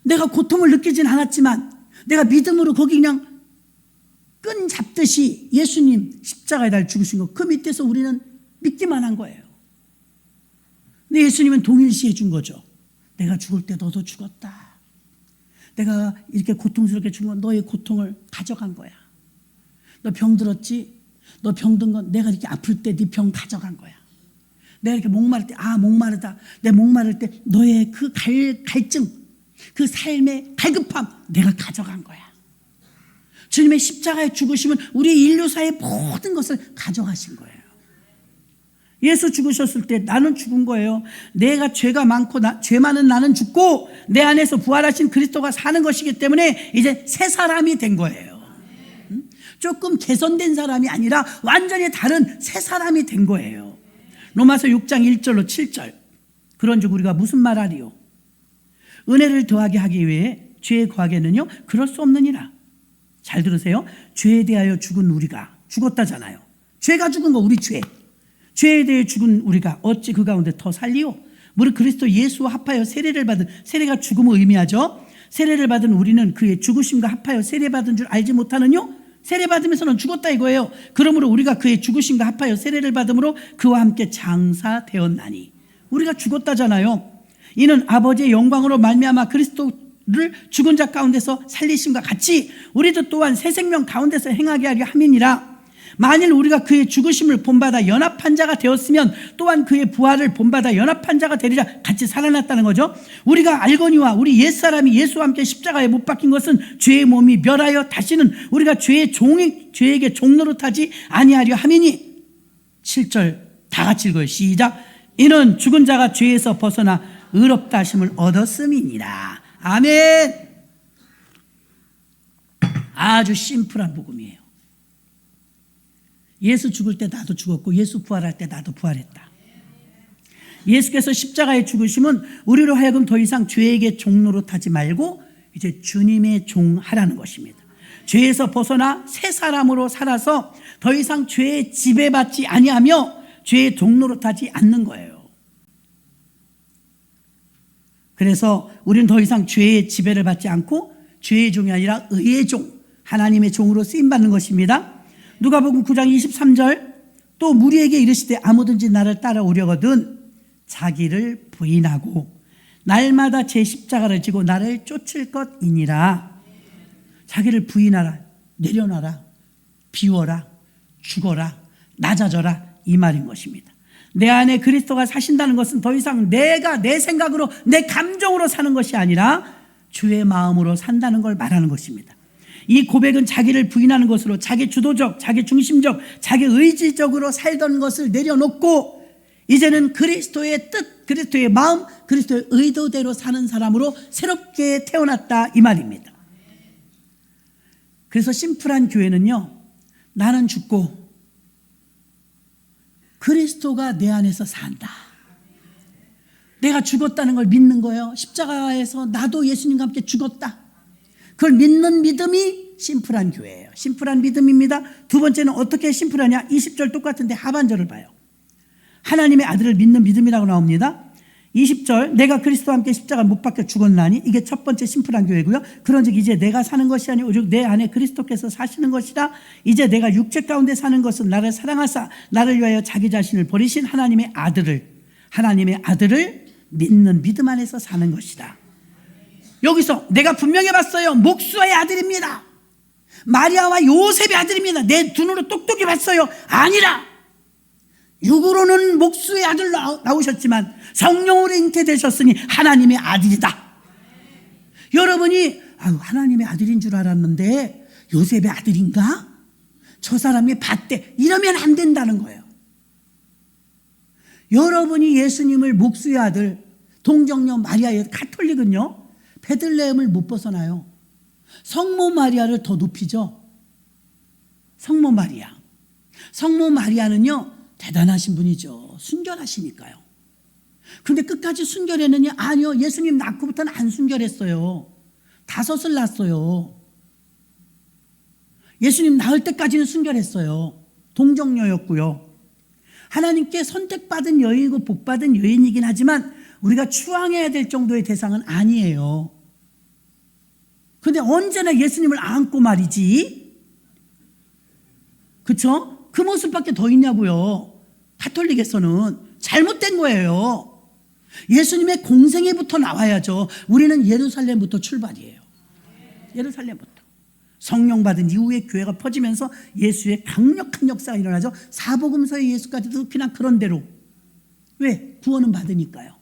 내가 고통을 느끼진 않았지만 내가 믿음으로 거기 그냥 끈 잡듯이 예수님 십자가에 날 죽으신 거 그 밑에서 우리는 믿기만 한 거예요. 근데 예수님은 동일시해 준 거죠. 내가 죽을 때 너도 죽었다. 내가 이렇게 고통스럽게 죽은 건 너의 고통을 가져간 거야. 너 병 들었지? 너 병 든 건 내가 이렇게 아플 때 네 병 가져간 거야. 내가 이렇게 목마를 때 목마르다. 내 목마를 때 너의 그 갈증, 그 삶의 갈급함 내가 가져간 거야. 주님의 십자가에 죽으심은 우리 인류사의 모든 것을 가져가신 거예요. 예수 죽으셨을 때 나는 죽은 거예요. 내가 죄가 많고 죄 많은 나는 죽고 내 안에서 부활하신 그리스도가 사는 것이기 때문에 이제 새 사람이 된 거예요. 조금 개선된 사람이 아니라 완전히 다른 새 사람이 된 거예요. 로마서 6장 1절로 7절. 그런즉 우리가 무슨 말하리요? 은혜를 더하게 하기 위해 죄에 거하게는요 그럴 수 없느니라. 잘 들으세요. 죄에 대하여 죽은 우리가 죽었다잖아요. 죄가 죽은 거 우리 죄. 죄에 대해 죽은 우리가 어찌 그 가운데 더 살리요? 무릇 그리스도 예수와 합하여 세례를 받은, 세례가 죽음을 의미하죠. 세례를 받은 우리는 그의 죽으심과 합하여 세례받은 줄 알지 못하느뇨? 세례받으면서는 죽었다 이거예요. 그러므로 우리가 그의 죽으심과 합하여 세례를 받음으로 그와 함께 장사되었나니. 우리가 죽었다잖아요. 이는 아버지의 영광으로 말미암아 그리스도를 죽은 자 가운데서 살리심과 같이 우리도 또한 새 생명 가운데서 행하게 하려 함이니라. 만일 우리가 그의 죽으심을 본받아 연합한 자가 되었으면 또한 그의 부활을 본받아 연합한 자가 되리라. 같이 살아났다는 거죠. 우리가 알거니와 우리 옛사람이 예수와 함께 십자가에 못 박힌 것은 죄의 몸이 멸하여 다시는 우리가 죄에게 종노릇하지 아니하려 함이니. 7절 다 같이 읽어요. 시작. 이는 죽은 자가 죄에서 벗어나 의롭다 하심을 얻었음이니라. 아멘. 아주 심플한 복음이에요. 예수 죽을 때 나도 죽었고 예수 부활할 때 나도 부활했다. 예수께서 십자가에 죽으심은 우리로 하여금 더 이상 죄에게 종노릇하지 말고 이제 주님의 종하라는 것입니다. 죄에서 벗어나 새 사람으로 살아서 더 이상 죄에 지배받지 아니하며 죄에 종노릇하지 않는 거예요. 그래서 우리는 더 이상 죄의 지배를 받지 않고 죄의 종이 아니라 의의 종, 하나님의 종으로 쓰임받는 것입니다. 누가복음 9장 23절 또 무리에게 이르시되 아무든지 나를 따라오려거든 자기를 부인하고 날마다 제 십자가를 지고 나를 쫓을 것이니라. 자기를 부인하라, 내려놔라, 비워라, 죽어라, 낮아져라, 이 말인 것입니다. 내 안에 그리스도가 사신다는 것은 더 이상 내가 내 생각으로 내 감정으로 사는 것이 아니라 주의 마음으로 산다는 걸 말하는 것입니다. 이 고백은 자기를 부인하는 것으로 자기 주도적, 자기 중심적, 자기 의지적으로 살던 것을 내려놓고 이제는 그리스도의 뜻, 그리스도의 마음, 그리스도의 의도대로 사는 사람으로 새롭게 태어났다, 이 말입니다. 그래서 심플한 교회는요, 나는 죽고 그리스도가 내 안에서 산다. 내가 죽었다는 걸 믿는 거예요. 십자가에서 나도 예수님과 함께 죽었다. 그걸 믿는 믿음이 심플한 교회예요. 심플한 믿음입니다. 두 번째는 어떻게 심플하냐? 20절 똑같은데 하반절을 봐요. 하나님의 아들을 믿는 믿음이라고 나옵니다. 20절, 내가 그리스도와 함께 십자가를 못 박혀 죽었나니, 이게 첫 번째 심플한 교회고요. 그런즉 이제 내가 사는 것이 아니오 오직 내 안에 그리스도께서 사시는 것이라. 이제 내가 육체 가운데 사는 것은 나를 사랑하사 나를 위하여 자기 자신을 버리신 하나님의 아들을 믿는 믿음 안에서 사는 것이다. 여기서 내가 분명히 봤어요. 목수의 아들입니다. 마리아와 요셉의 아들입니다. 내 눈으로 똑똑히 봤어요. 아니라 육으로는 목수의 아들 나오셨지만 성령으로 잉태되셨으니 하나님의 아들이다. 여러분이 하나님의 아들인 줄 알았는데 요셉의 아들인가? 저 사람이 봤대. 이러면 안 된다는 거예요. 여러분이 예수님을 목수의 아들, 동정녀 마리아의 가톨릭은요, 베들레헴을 못 벗어나요. 성모 마리아를 더 높이죠. 성모 마리아는요, 대단하신 분이죠. 순결하시니까요. 그런데 끝까지 순결했느냐? 아니요. 예수님 낳고부터는 안 순결했어요. 5을 낳았어요. 예수님 낳을 때까지는 순결했어요. 동정녀였고요. 하나님께 선택받은 여인이고 복받은 여인이긴 하지만 우리가 추앙해야 될 정도의 대상은 아니에요. 그런데 언제나 예수님을 안고 말이지. 그렇죠? 그 모습밖에 더 있냐고요. 가톨릭에서는 잘못된 거예요. 예수님의 공생애부터 나와야죠. 우리는 예루살렘부터 출발이에요. 예루살렘부터. 성령 받은 이후에 교회가 퍼지면서 예수의 강력한 역사가 일어나죠. 사복음서의 예수까지도 그냥 그런 대로. 왜? 구원은 받으니까요.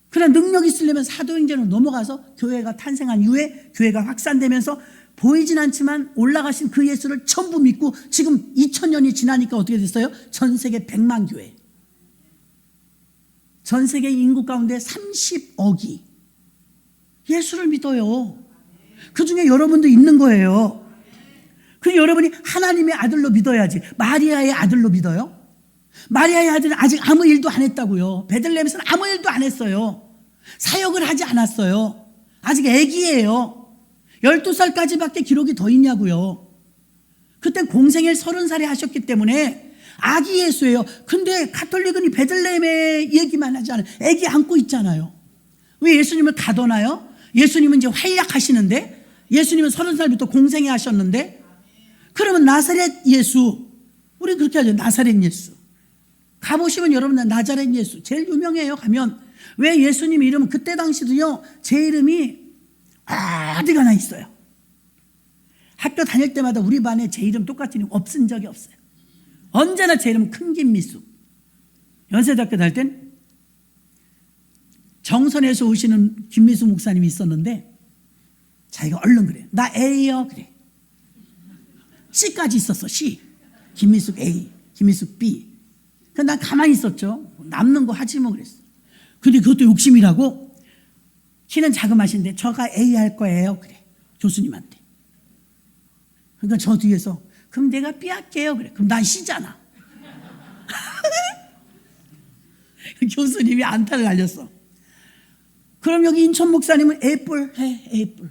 그러나 능력이 있으려면 사도행전으로 넘어가서 교회가 탄생한 이후에 교회가 확산되면서 보이진 않지만 올라가신 그 예수를 전부 믿고 지금 2000년이 지나니까 어떻게 됐어요? 전 세계 100만 교회. 전 세계 인구 가운데 30억이 예수를 믿어요. 그 중에 여러분도 있는 거예요. 그 여러분이 하나님의 아들로 믿어야지. 마리아의 아들로 믿어요? 마리아의 아들은 아직 아무 일도 안 했다고요. 베들레헴에서는 아무 일도 안 했어요. 사역을 하지 않았어요. 아직 애기예요. 12살까지밖에 기록이 더 있냐고요. 그때 공생애를 30살에 하셨기 때문에 아기 예수예요. 근데 가톨릭은 이 베들레헴의 얘기만 하지 않아요. 애기 안고 있잖아요. 왜 예수님을 가둬놔요? 예수님은 이제 활약하시는데, 예수님은 30살부터 공생애 하셨는데, 그러면 나사렛 예수, 우리 그렇게 하죠. 나사렛 예수. 가보시면 여러분 나자렛 예수 제일 유명해요. 가면 왜 예수님 이름은 그때 당시도요, 제 이름이 어디 가나 있어요. 학교 다닐 때마다 우리 반에 제 이름 똑같은 이름 없은 적이 없어요. 언제나 제 이름은 큰 김미숙. 연세대학교 다닐 땐 정선에서 오시는 김미숙 목사님이 있었는데 자기가 얼른 그래. 나 A요. 그래. C까지 있었어. C. 김미숙 A, 김미숙 B. 그래서 난 가만히 있었죠. 남는 거 하지 뭐 그랬어. 근데 그것도 욕심이라고 키는 자그마신데 저가 A 할 거예요. 그래. 교수님한테. 그러니까 저 뒤에서 그럼 내가 B 할게요. 그래. 그럼 난 C잖아. 교수님이 안타를 날렸어. 그럼 여기 인천 목사님은 A뿔 해. A뿔.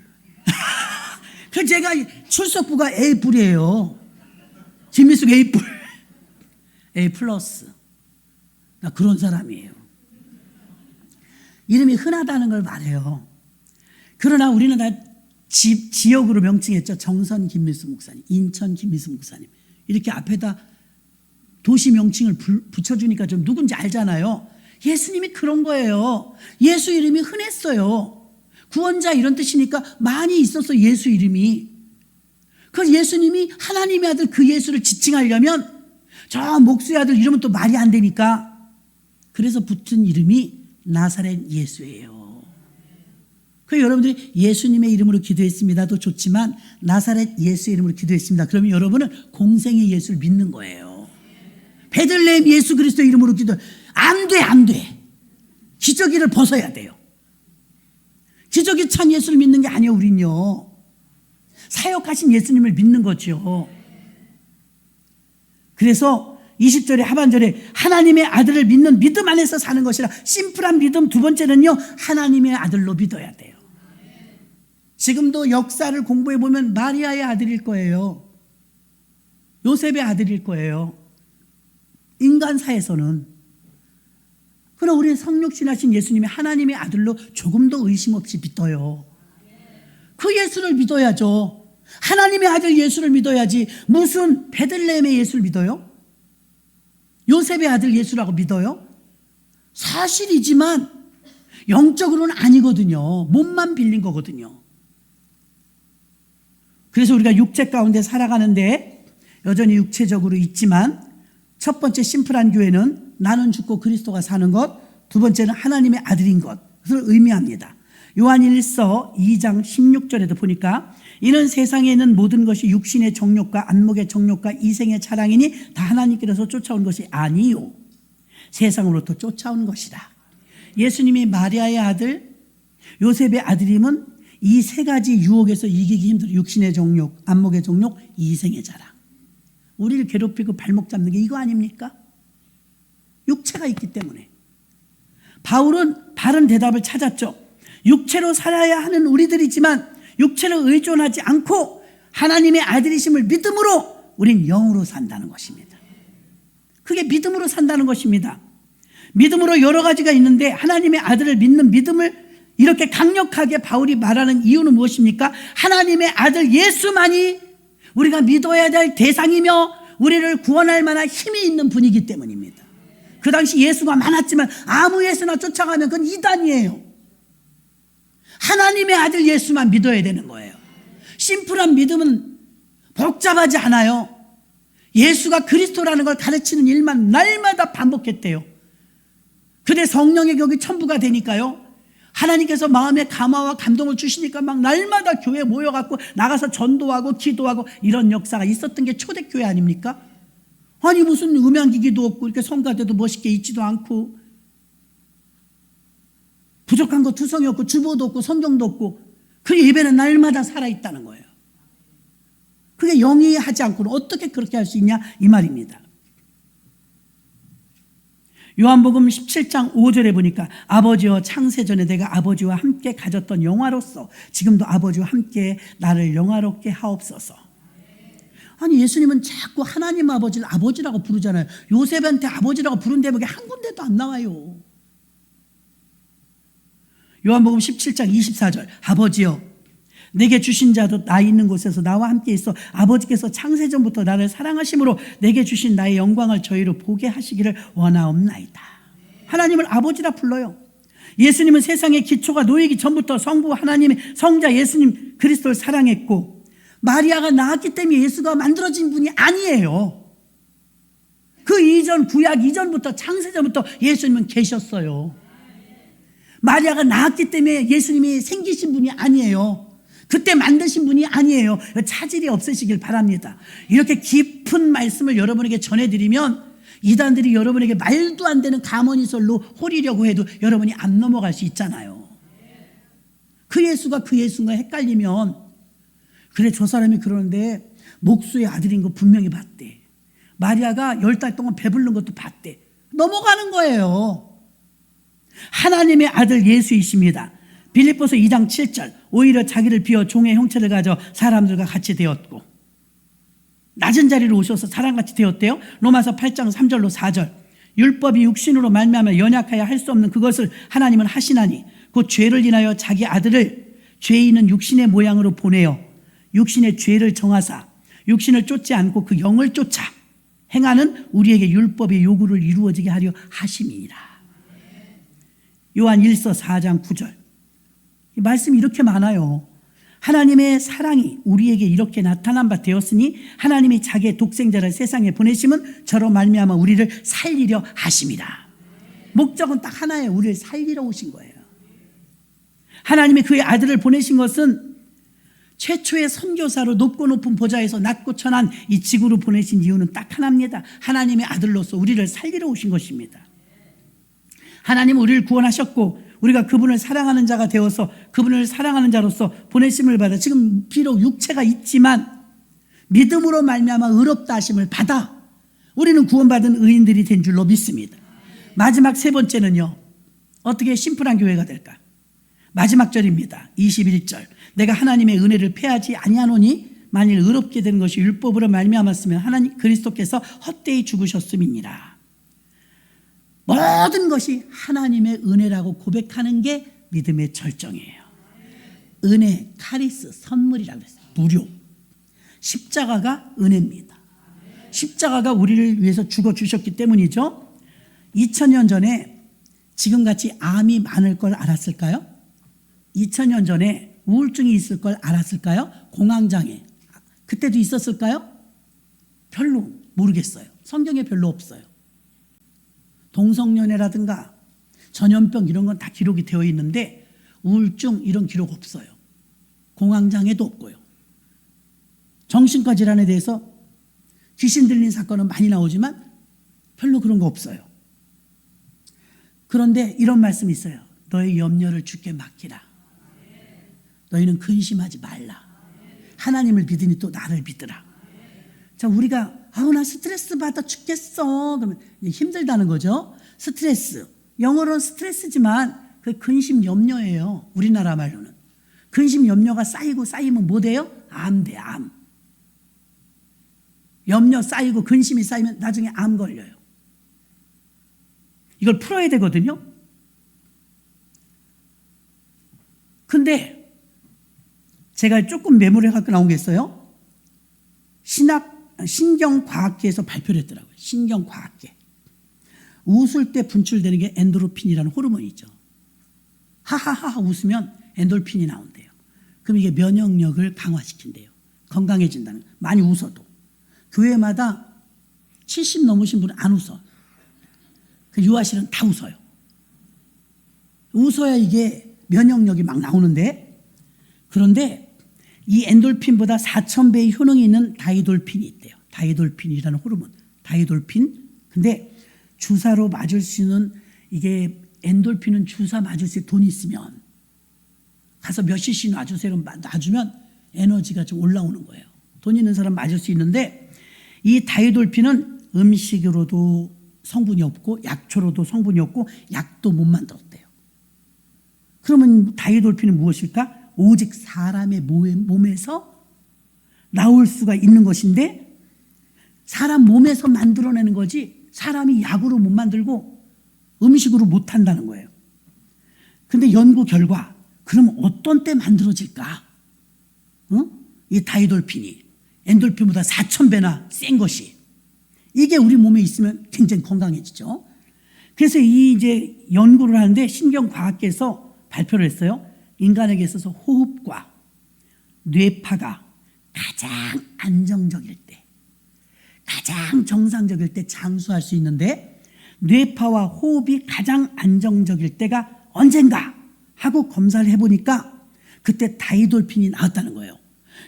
그 제가 출석부가 A뿔이에요. 김미숙 A뿔. A 플러스. 나 그런 사람이에요. 이름이 흔하다는 걸 말해요. 그러나 우리는 다 지역으로 명칭했죠. 정선 김미숙 목사님, 인천 김미숙 목사님. 이렇게 앞에다 도시 명칭을 붙여주니까 좀 누군지 알잖아요. 예수님이 그런 거예요. 예수 이름이 흔했어요. 구원자 이런 뜻이니까 많이 있었어, 예수 이름이. 그래서 예수님이 하나님의 아들 그 예수를 지칭하려면 저 목수의 아들 이름은 또 말이 안 되니까 그래서 붙은 이름이 나사렛 예수예요. 그래서 여러분들이 예수님의 이름으로 기도했습니다도 좋지만 나사렛 예수 이름으로 기도했습니다. 그러면 여러분은 공생의 예수를 믿는 거예요. 베들레헴 예수 그리스도 이름으로 기도 안 돼, 안 돼. 기저귀를 벗어야 돼요. 기저귀 찬 예수를 믿는 게 아니에요. 우린요 사역하신 예수님을 믿는 거죠. 그래서 20절에 하반절에 하나님의 아들을 믿는 믿음 안에서 사는 것이라 심플한 믿음. 두 번째는요 하나님의 아들로 믿어야 돼요. 지금도 역사를 공부해 보면 마리아의 아들일 거예요. 요셉의 아들일 거예요. 인간사에서는. 그러나 우리는 성육신하신 예수님이 하나님의 아들로 조금도 의심 없이 믿어요. 그 예수를 믿어야죠. 하나님의 아들 예수를 믿어야지 무슨 베들레헴의 예수를 믿어요? 요셉의 아들 예수라고 믿어요? 사실이지만 영적으로는 아니거든요. 몸만 빌린 거거든요. 그래서 우리가 육체 가운데 살아가는데 여전히 육체적으로 있지만 첫 번째 심플한 교회는 나는 죽고 그리스도가 사는 것, 두 번째는 하나님의 아들인 것을 의미합니다. 요한 1서 2장 16절에도 보니까 이는 세상에 있는 모든 것이 육신의 정욕과 안목의 정욕과 이생의 자랑이니 다 하나님께로서 쫓아온 것이 아니요 세상으로부터 쫓아온 것이다. 예수님이 마리아의 아들 요셉의 아들임은 이 세 가지 유혹에서 이기기 힘들어. 육신의 정욕, 안목의 정욕, 이생의 자랑. 우리를 괴롭히고 발목 잡는 게 이거 아닙니까? 육체가 있기 때문에. 바울은 바른 대답을 찾았죠. 육체로 살아야 하는 우리들이지만 육체를 의존하지 않고 하나님의 아들이심을 믿음으로 우린 영으로 산다는 것입니다. 그게 믿음으로 산다는 것입니다. 믿음으로 여러 가지가 있는데 하나님의 아들을 믿는 믿음을 이렇게 강력하게 바울이 말하는 이유는 무엇입니까? 하나님의 아들 예수만이 우리가 믿어야 될 대상이며 우리를 구원할 만한 힘이 있는 분이기 때문입니다. 그 당시 예수가 많았지만 아무 예수나 쫓아가면 그건 이단이에요. 하나님의 아들 예수만 믿어야 되는 거예요. 심플한 믿음은 복잡하지 않아요. 예수가 그리스도라는 걸 가르치는 일만 날마다 반복했대요. 그때 성령의 격이 천부가 되니까요. 하나님께서 마음에 감화와 감동을 주시니까 막 날마다 교회에 모여갖고 나가서 전도하고 기도하고 이런 역사가 있었던 게 초대교회 아닙니까? 아니 무슨 음향기기도 없고 이렇게 성가대도 멋있게 있지도 않고 부족한 거 투성이 없고 주보도 없고 성경도 없고 그 예배는 날마다 살아있다는 거예요. 그게 영위하지 않고는 어떻게 그렇게 할 수 있냐 이 말입니다. 요한복음 17장 5절에 보니까 아버지여 창세전에 내가 아버지와 함께 가졌던 영화로서 지금도 아버지와 함께 나를 영화롭게 하옵소서. 아니 예수님은 자꾸 하나님 아버지를 아버지라고 부르잖아요. 요셉한테 아버지라고 부른 대목이 한 군데도 안 나와요. 요한복음 17장 24절 아버지여 내게 주신 자도 나 있는 곳에서 나와 함께 있어 아버지께서 창세전부터 나를 사랑하심으로 내게 주신 나의 영광을 저희로 보게 하시기를 원하옵나이다. 하나님을 아버지라 불러요. 예수님은 세상의 기초가 놓이기 전부터 성부 하나님의 성자 예수님 그리스도를 사랑했고 마리아가 낳았기 때문에 예수가 만들어진 분이 아니에요. 그 이전 구약 이전부터 창세전부터 예수님은 계셨어요. 마리아가 낳았기 때문에 예수님이 생기신 분이 아니에요. 그때 만드신 분이 아니에요. 차질이 없으시길 바랍니다. 이렇게 깊은 말씀을 여러분에게 전해드리면 이단들이 여러분에게 말도 안 되는 가머니설로 홀리려고 해도 여러분이 안 넘어갈 수 있잖아요. 그 예수가 그 예수인가 헷갈리면 그래 저 사람이 그러는데 목수의 아들인 거 분명히 봤대. 마리아가 10달 동안 배부른 것도 봤대. 넘어가는 거예요. 하나님의 아들 예수이십니다. 빌립보서 2장 7절 오히려 자기를 비워 종의 형체를 가져 사람들과 같이 되었고 낮은 자리로 오셔서 사람같이 되었대요. 로마서 8장 3절로 4절 율법이 육신으로 말미암아 연약하여 할 수 없는 그것을 하나님은 하시나니 곧 죄를 인하여 자기 아들을 죄 있는 육신의 모양으로 보내어 육신의 죄를 정하사 육신을 쫓지 않고 그 영을 쫓아 행하는 우리에게 율법의 요구를 이루어지게 하려 하심이니라. 요한 1서 4장 9절. 이 말씀이 이렇게 많아요. 하나님의 사랑이 우리에게 이렇게 나타난 바 되었으니 하나님이 자기의 독생자를 세상에 보내심은 저로 말미암아 우리를 살리려 하심이라. 목적은 딱 하나예요. 우리를 살리러 오신 거예요. 하나님이 그의 아들을 보내신 것은 최초의 선교사로 높고 높은 보좌에서 낮고 천한 이 지구로 보내신 이유는 딱 하나입니다. 하나님의 아들로서 우리를 살리러 오신 것입니다. 하나님은 우리를 구원하셨고 우리가 그분을 사랑하는 자가 되어서 그분을 사랑하는 자로서 보내심을 받아 지금 비록 육체가 있지만 믿음으로 말미암아 의롭다 하심을 받아 우리는 구원받은 의인들이 된 줄로 믿습니다. 마지막 세 번째는요. 어떻게 심플한 교회가 될까? 마지막 절입니다. 21절. 내가 하나님의 은혜를 패하지 아니하노니 만일 의롭게 되는 것이 율법으로 말미암았으면 하나님 그리스도께서 헛되이 죽으셨음이니라. 모든 것이 하나님의 은혜라고 고백하는 게 믿음의 절정이에요. 은혜, 카리스, 선물이라고 했어요. 무료. 십자가가 은혜입니다. 십자가가 우리를 위해서 죽어주셨기 때문이죠. 2000년 전에 지금같이 암이 많을 걸 알았을까요? 2000년 전에 우울증이 있을 걸 알았을까요? 공황장애. 그때도 있었을까요? 별로 모르겠어요. 성경에 별로 없어요. 동성연애라든가 전염병 이런 건 다 기록이 되어 있는데 우울증 이런 기록 없어요. 공황장애도 없고요. 정신과 질환에 대해서 귀신 들린 사건은 많이 나오지만 별로 그런 거 없어요. 그런데 이런 말씀이 있어요. 너의 염려를 주께 맡기라. 너희는 근심하지 말라. 하나님을 믿으니 또 나를 믿으라. 자, 우리가 나 스트레스 받아 죽겠어. 그러면 힘들다는 거죠. 스트레스. 영어로는 스트레스지만 그 근심 염려예요. 우리나라 말로는. 근심 염려가 쌓이면 뭐 돼요? 암 돼, 암. 염려 쌓이고 근심이 쌓이면 나중에 암 걸려요. 이걸 풀어야 되거든요. 근데 제가 조금 메모를 갖고 나온 게 있어요. 신경과학계에서 발표를 했더라고요. 신경과학계. 웃을 때 분출되는 게 엔도르핀이라는 호르몬이죠. 하하하 웃으면 엔돌핀이 나온대요. 그럼 이게 면역력을 강화시킨대요. 건강해진다는 거예요. 많이 웃어도. 교회마다 70 넘으신 분은 안 웃어. 그 유아실은 다 웃어요. 웃어야 이게 면역력이 막 나오는데, 그런데 이 엔돌핀보다 4000배의 효능이 있는 다이돌핀이 있대요. 다이돌핀이라는 호르몬. 다이돌핀. 근데 주사로 맞을 수 있는, 이게 엔돌핀은 주사 맞을 수 있는 돈이 있으면 가서 몇 cc 놔주세요. 놔주면 에너지가 좀 올라오는 거예요. 돈 있는 사람 맞을 수 있는데, 이 다이돌핀은 음식으로도 성분이 없고 약초로도 성분이 없고 약도 못 만들었대요. 그러면 다이돌핀은 무엇일까? 오직 사람의 몸에서 나올 수가 있는 것인데 사람 몸에서 만들어내는 거지 사람이 약으로 못 만들고 음식으로 못 한다는 거예요. 근데 연구 결과 그러면 어떤 때 만들어질까? 이 다이돌핀이 엔돌핀보다 4000배나 센 것이 이게 우리 몸에 있으면 굉장히 건강해지죠. 그래서 이 이제 연구를 하는데 신경과학계에서 발표를 했어요. 인간에게 있어서 호흡과 뇌파가 가장 안정적일 때, 가장 정상적일 때 장수할 수 있는데 뇌파와 호흡이 가장 안정적일 때가 언젠가 하고 검사를 해보니까 그때 다이돌핀이 나왔다는 거예요.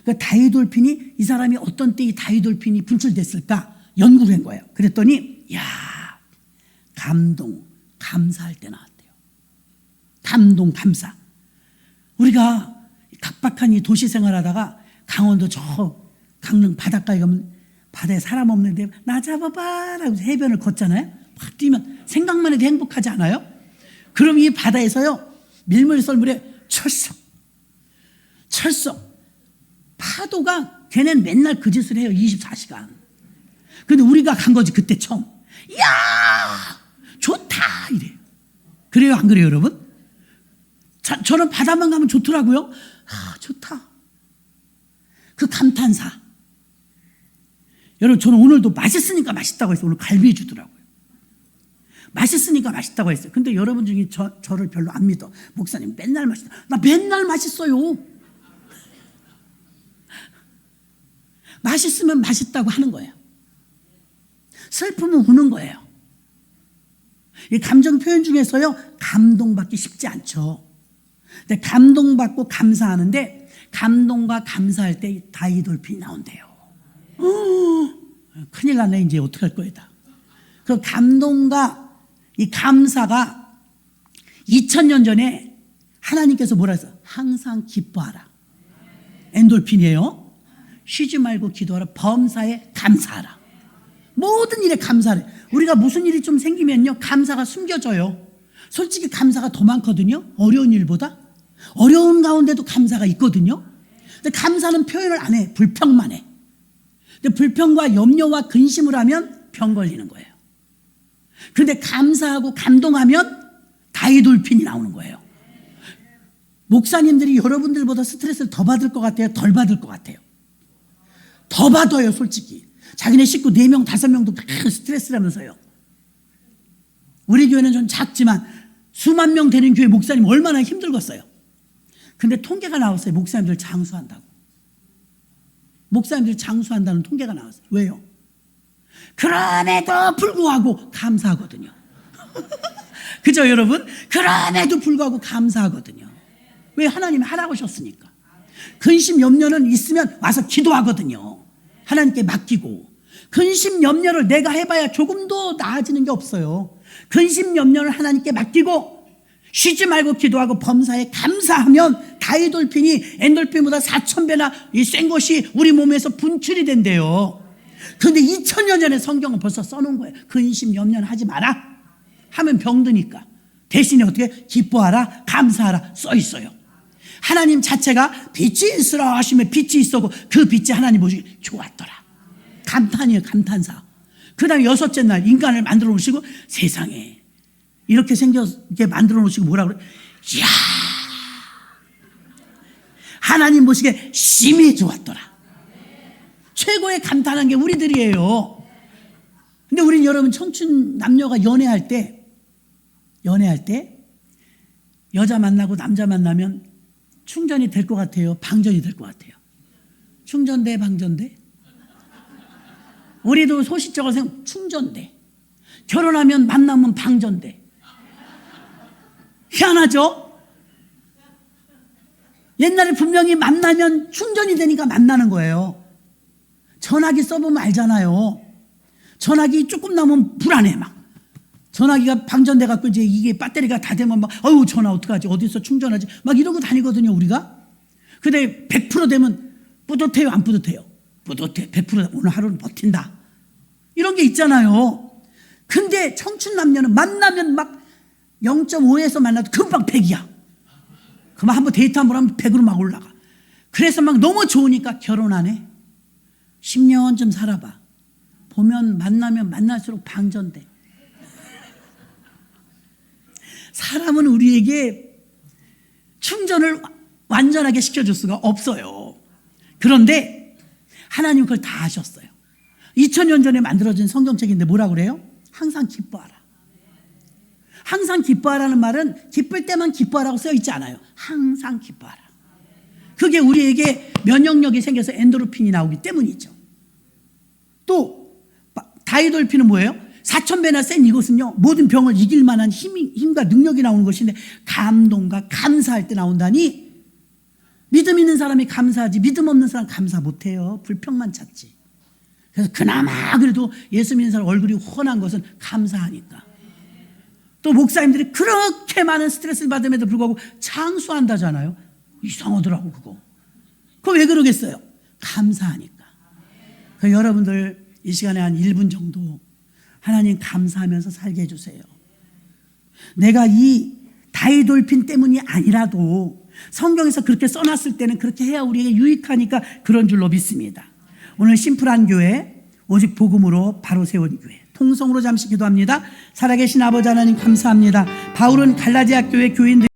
그 다이돌핀이 이 사람이 어떤 때 이 다이돌핀이 분출됐을까 연구를 한 거예요. 그랬더니 감동, 감사할 때 나왔대요. 감동, 감사. 우리가 각박한 이 도시 생활하다가 강원도 저 강릉 바닷가에 가면 바다에 사람 없는데 나 잡아봐 라고 해변을 걷잖아요. 막 뛰면 생각만 해도 행복하지 않아요? 그럼 이 바다에서요 밀물썰물에 철썩 파도가 걔네는 맨날 그 짓을 해요. 24시간. 근데 우리가 간 거지 그때 처음. 야 좋다 이래요. 그래요 안 그래요 여러분? 저는 바다만 가면 좋더라고요. 좋다. 그 감탄사. 여러분, 저는 오늘도 맛있으니까 맛있다고 했어요. 오늘 갈비 주더라고요. 맛있으니까 맛있다고 했어요. 근데 여러분 중에 저를 별로 안 믿어. 목사님 맨날 맛있다. 나 맨날 맛있어요. 맛있으면 맛있다고 하는 거예요. 슬프면 우는 거예요. 이 감정 표현 중에서요, 감동받기 쉽지 않죠. 근데 감동받고 감사하는데, 감동과 감사할 때 다이돌핀이 나온대요. 큰일 났네. 이제 어떡할 거다. 그 감동과 이 감사가 2000년 전에 하나님께서 뭐라 했어요? 항상 기뻐하라. 엔돌핀이에요. 쉬지 말고 기도하라. 범사에 감사하라. 모든 일에 감사를. 우리가 무슨 일이 좀 생기면요, 감사가 숨겨져요. 솔직히 감사가 더 많거든요. 어려운 일보다. 어려운 가운데도 감사가 있거든요. 근데 감사는 표현을 안 해. 불평만 해. 근데 불평과 염려와 근심을 하면 병 걸리는 거예요. 근데 감사하고 감동하면 다이돌핀이 나오는 거예요. 목사님들이 여러분들보다 스트레스를 더 받을 것 같아요? 덜 받을 것 같아요? 더 받아요, 솔직히. 자기네 식구 4명, 5명도 큰 스트레스라면서요. 우리 교회는 좀 작지만 수만 명 되는 교회 목사님 얼마나 힘들겠어요. 근데 통계가 나왔어요. 목사님들 장수한다고. 목사님들 장수한다는 통계가 나왔어요. 왜요? 그럼에도 불구하고 감사하거든요. 그죠, 여러분? 그럼에도 불구하고 감사하거든요. 왜? 하나님이 하라고 하셨으니까. 근심 염려는 있으면 와서 기도하거든요. 하나님께 맡기고. 근심 염려를 내가 해봐야 조금도 나아지는 게 없어요. 근심 염려를 하나님께 맡기고 쉬지 말고 기도하고 범사에 감사하면 다이돌핀이 엔돌핀보다 4000배나 센 것이 우리 몸에서 분출이 된대요. 그런데 2000년 전에 성경은 벌써 써놓은 거예요. 근심 염려는 하지 마라. 하면 병드니까. 대신에 어떻게? 기뻐하라, 감사하라 써 있어요. 하나님 자체가 빛이 있으라 하시면 빛이 있었고 그 빛이 하나님 보시기 좋았더라. 감탄이에요, 감탄사. 그 다음에 6째 날 인간을 만들어 놓으시고 세상에 이렇게 생겨게 만들어 놓으시고 뭐라 그래? 이야, 하나님 보시기에 심히 좋았더라. 최고의 감탄한 게 우리들이에요. 근데 우린 여러분 청춘 남녀가 연애할 때 여자 만나고 남자 만나면 충전이 될 것 같아요? 방전이 될 것 같아요? 충전돼, 방전돼? 우리도 소시적으로 생각, 충전돼. 결혼하면 만나면 방전돼. 희한하죠? 옛날에 분명히 만나면 충전이 되니까 만나는 거예요. 전화기 써보면 알잖아요. 전화기 조금 남으면 불안해, 막. 전화기가 방전돼갖고 이제 이게 배터리가 다 되면 막, 어우, 전화 어떡하지? 어디서 충전하지? 막 이러고 다니거든요, 우리가. 근데 100% 되면 뿌듯해요, 안 뿌듯해요? 뿌듯해. 100% 오늘 하루는 버틴다. 이런 게 있잖아요. 근데 청춘 남녀는 만나면 막 0.5에서 만나도 금방 100이야. 그럼 한번 데이트 한번 하면 100으로 막 올라가. 그래서 막 너무 좋으니까 결혼 안 해. 10년쯤 살아봐. 보면 만나면 만날수록 방전돼. 사람은 우리에게 충전을 완전하게 시켜줄 수가 없어요. 그런데 하나님 그걸 다 하셨어요. 2000년 전에 만들어진 성경책인데 뭐라고 그래요? 항상 기뻐하라. 항상 기뻐하라는 말은 기쁠 때만 기뻐하라고 써 있지 않아요. 항상 기뻐하라. 그게 우리에게 면역력이 생겨서 엔도르핀이 나오기 때문이죠. 또 다이돌핀은 뭐예요? 4000배나 센 이것은요, 모든 병을 이길 만한 힘과 능력이 나오는 것인데 감동과 감사할 때 나온다니. 믿음 있는 사람이 감사하지 믿음 없는 사람 감사 못해요. 불평만 찾지. 그래서 그나마 그래도 예수 믿는 사람 얼굴이 훤한 것은 감사하니까. 또 목사님들이 그렇게 많은 스트레스를 받음에도 불구하고 장수한다잖아요. 이상하더라고 그거. 그거 왜 그러겠어요? 감사하니까. 그 여러분들 이 시간에 한 1분 정도 하나님 감사하면서 살게 해주세요. 내가 이 다이돌핀 때문이 아니라도 성경에서 그렇게 써놨을 때는 그렇게 해야 우리에게 유익하니까 그런 줄로 믿습니다. 오늘 심플한 교회, 오직 복음으로 바로 세운 교회, 통성으로 잠시 기도합니다. 살아계신 아버지 하나님 감사합니다. 바울은 갈라디아 교회 교인들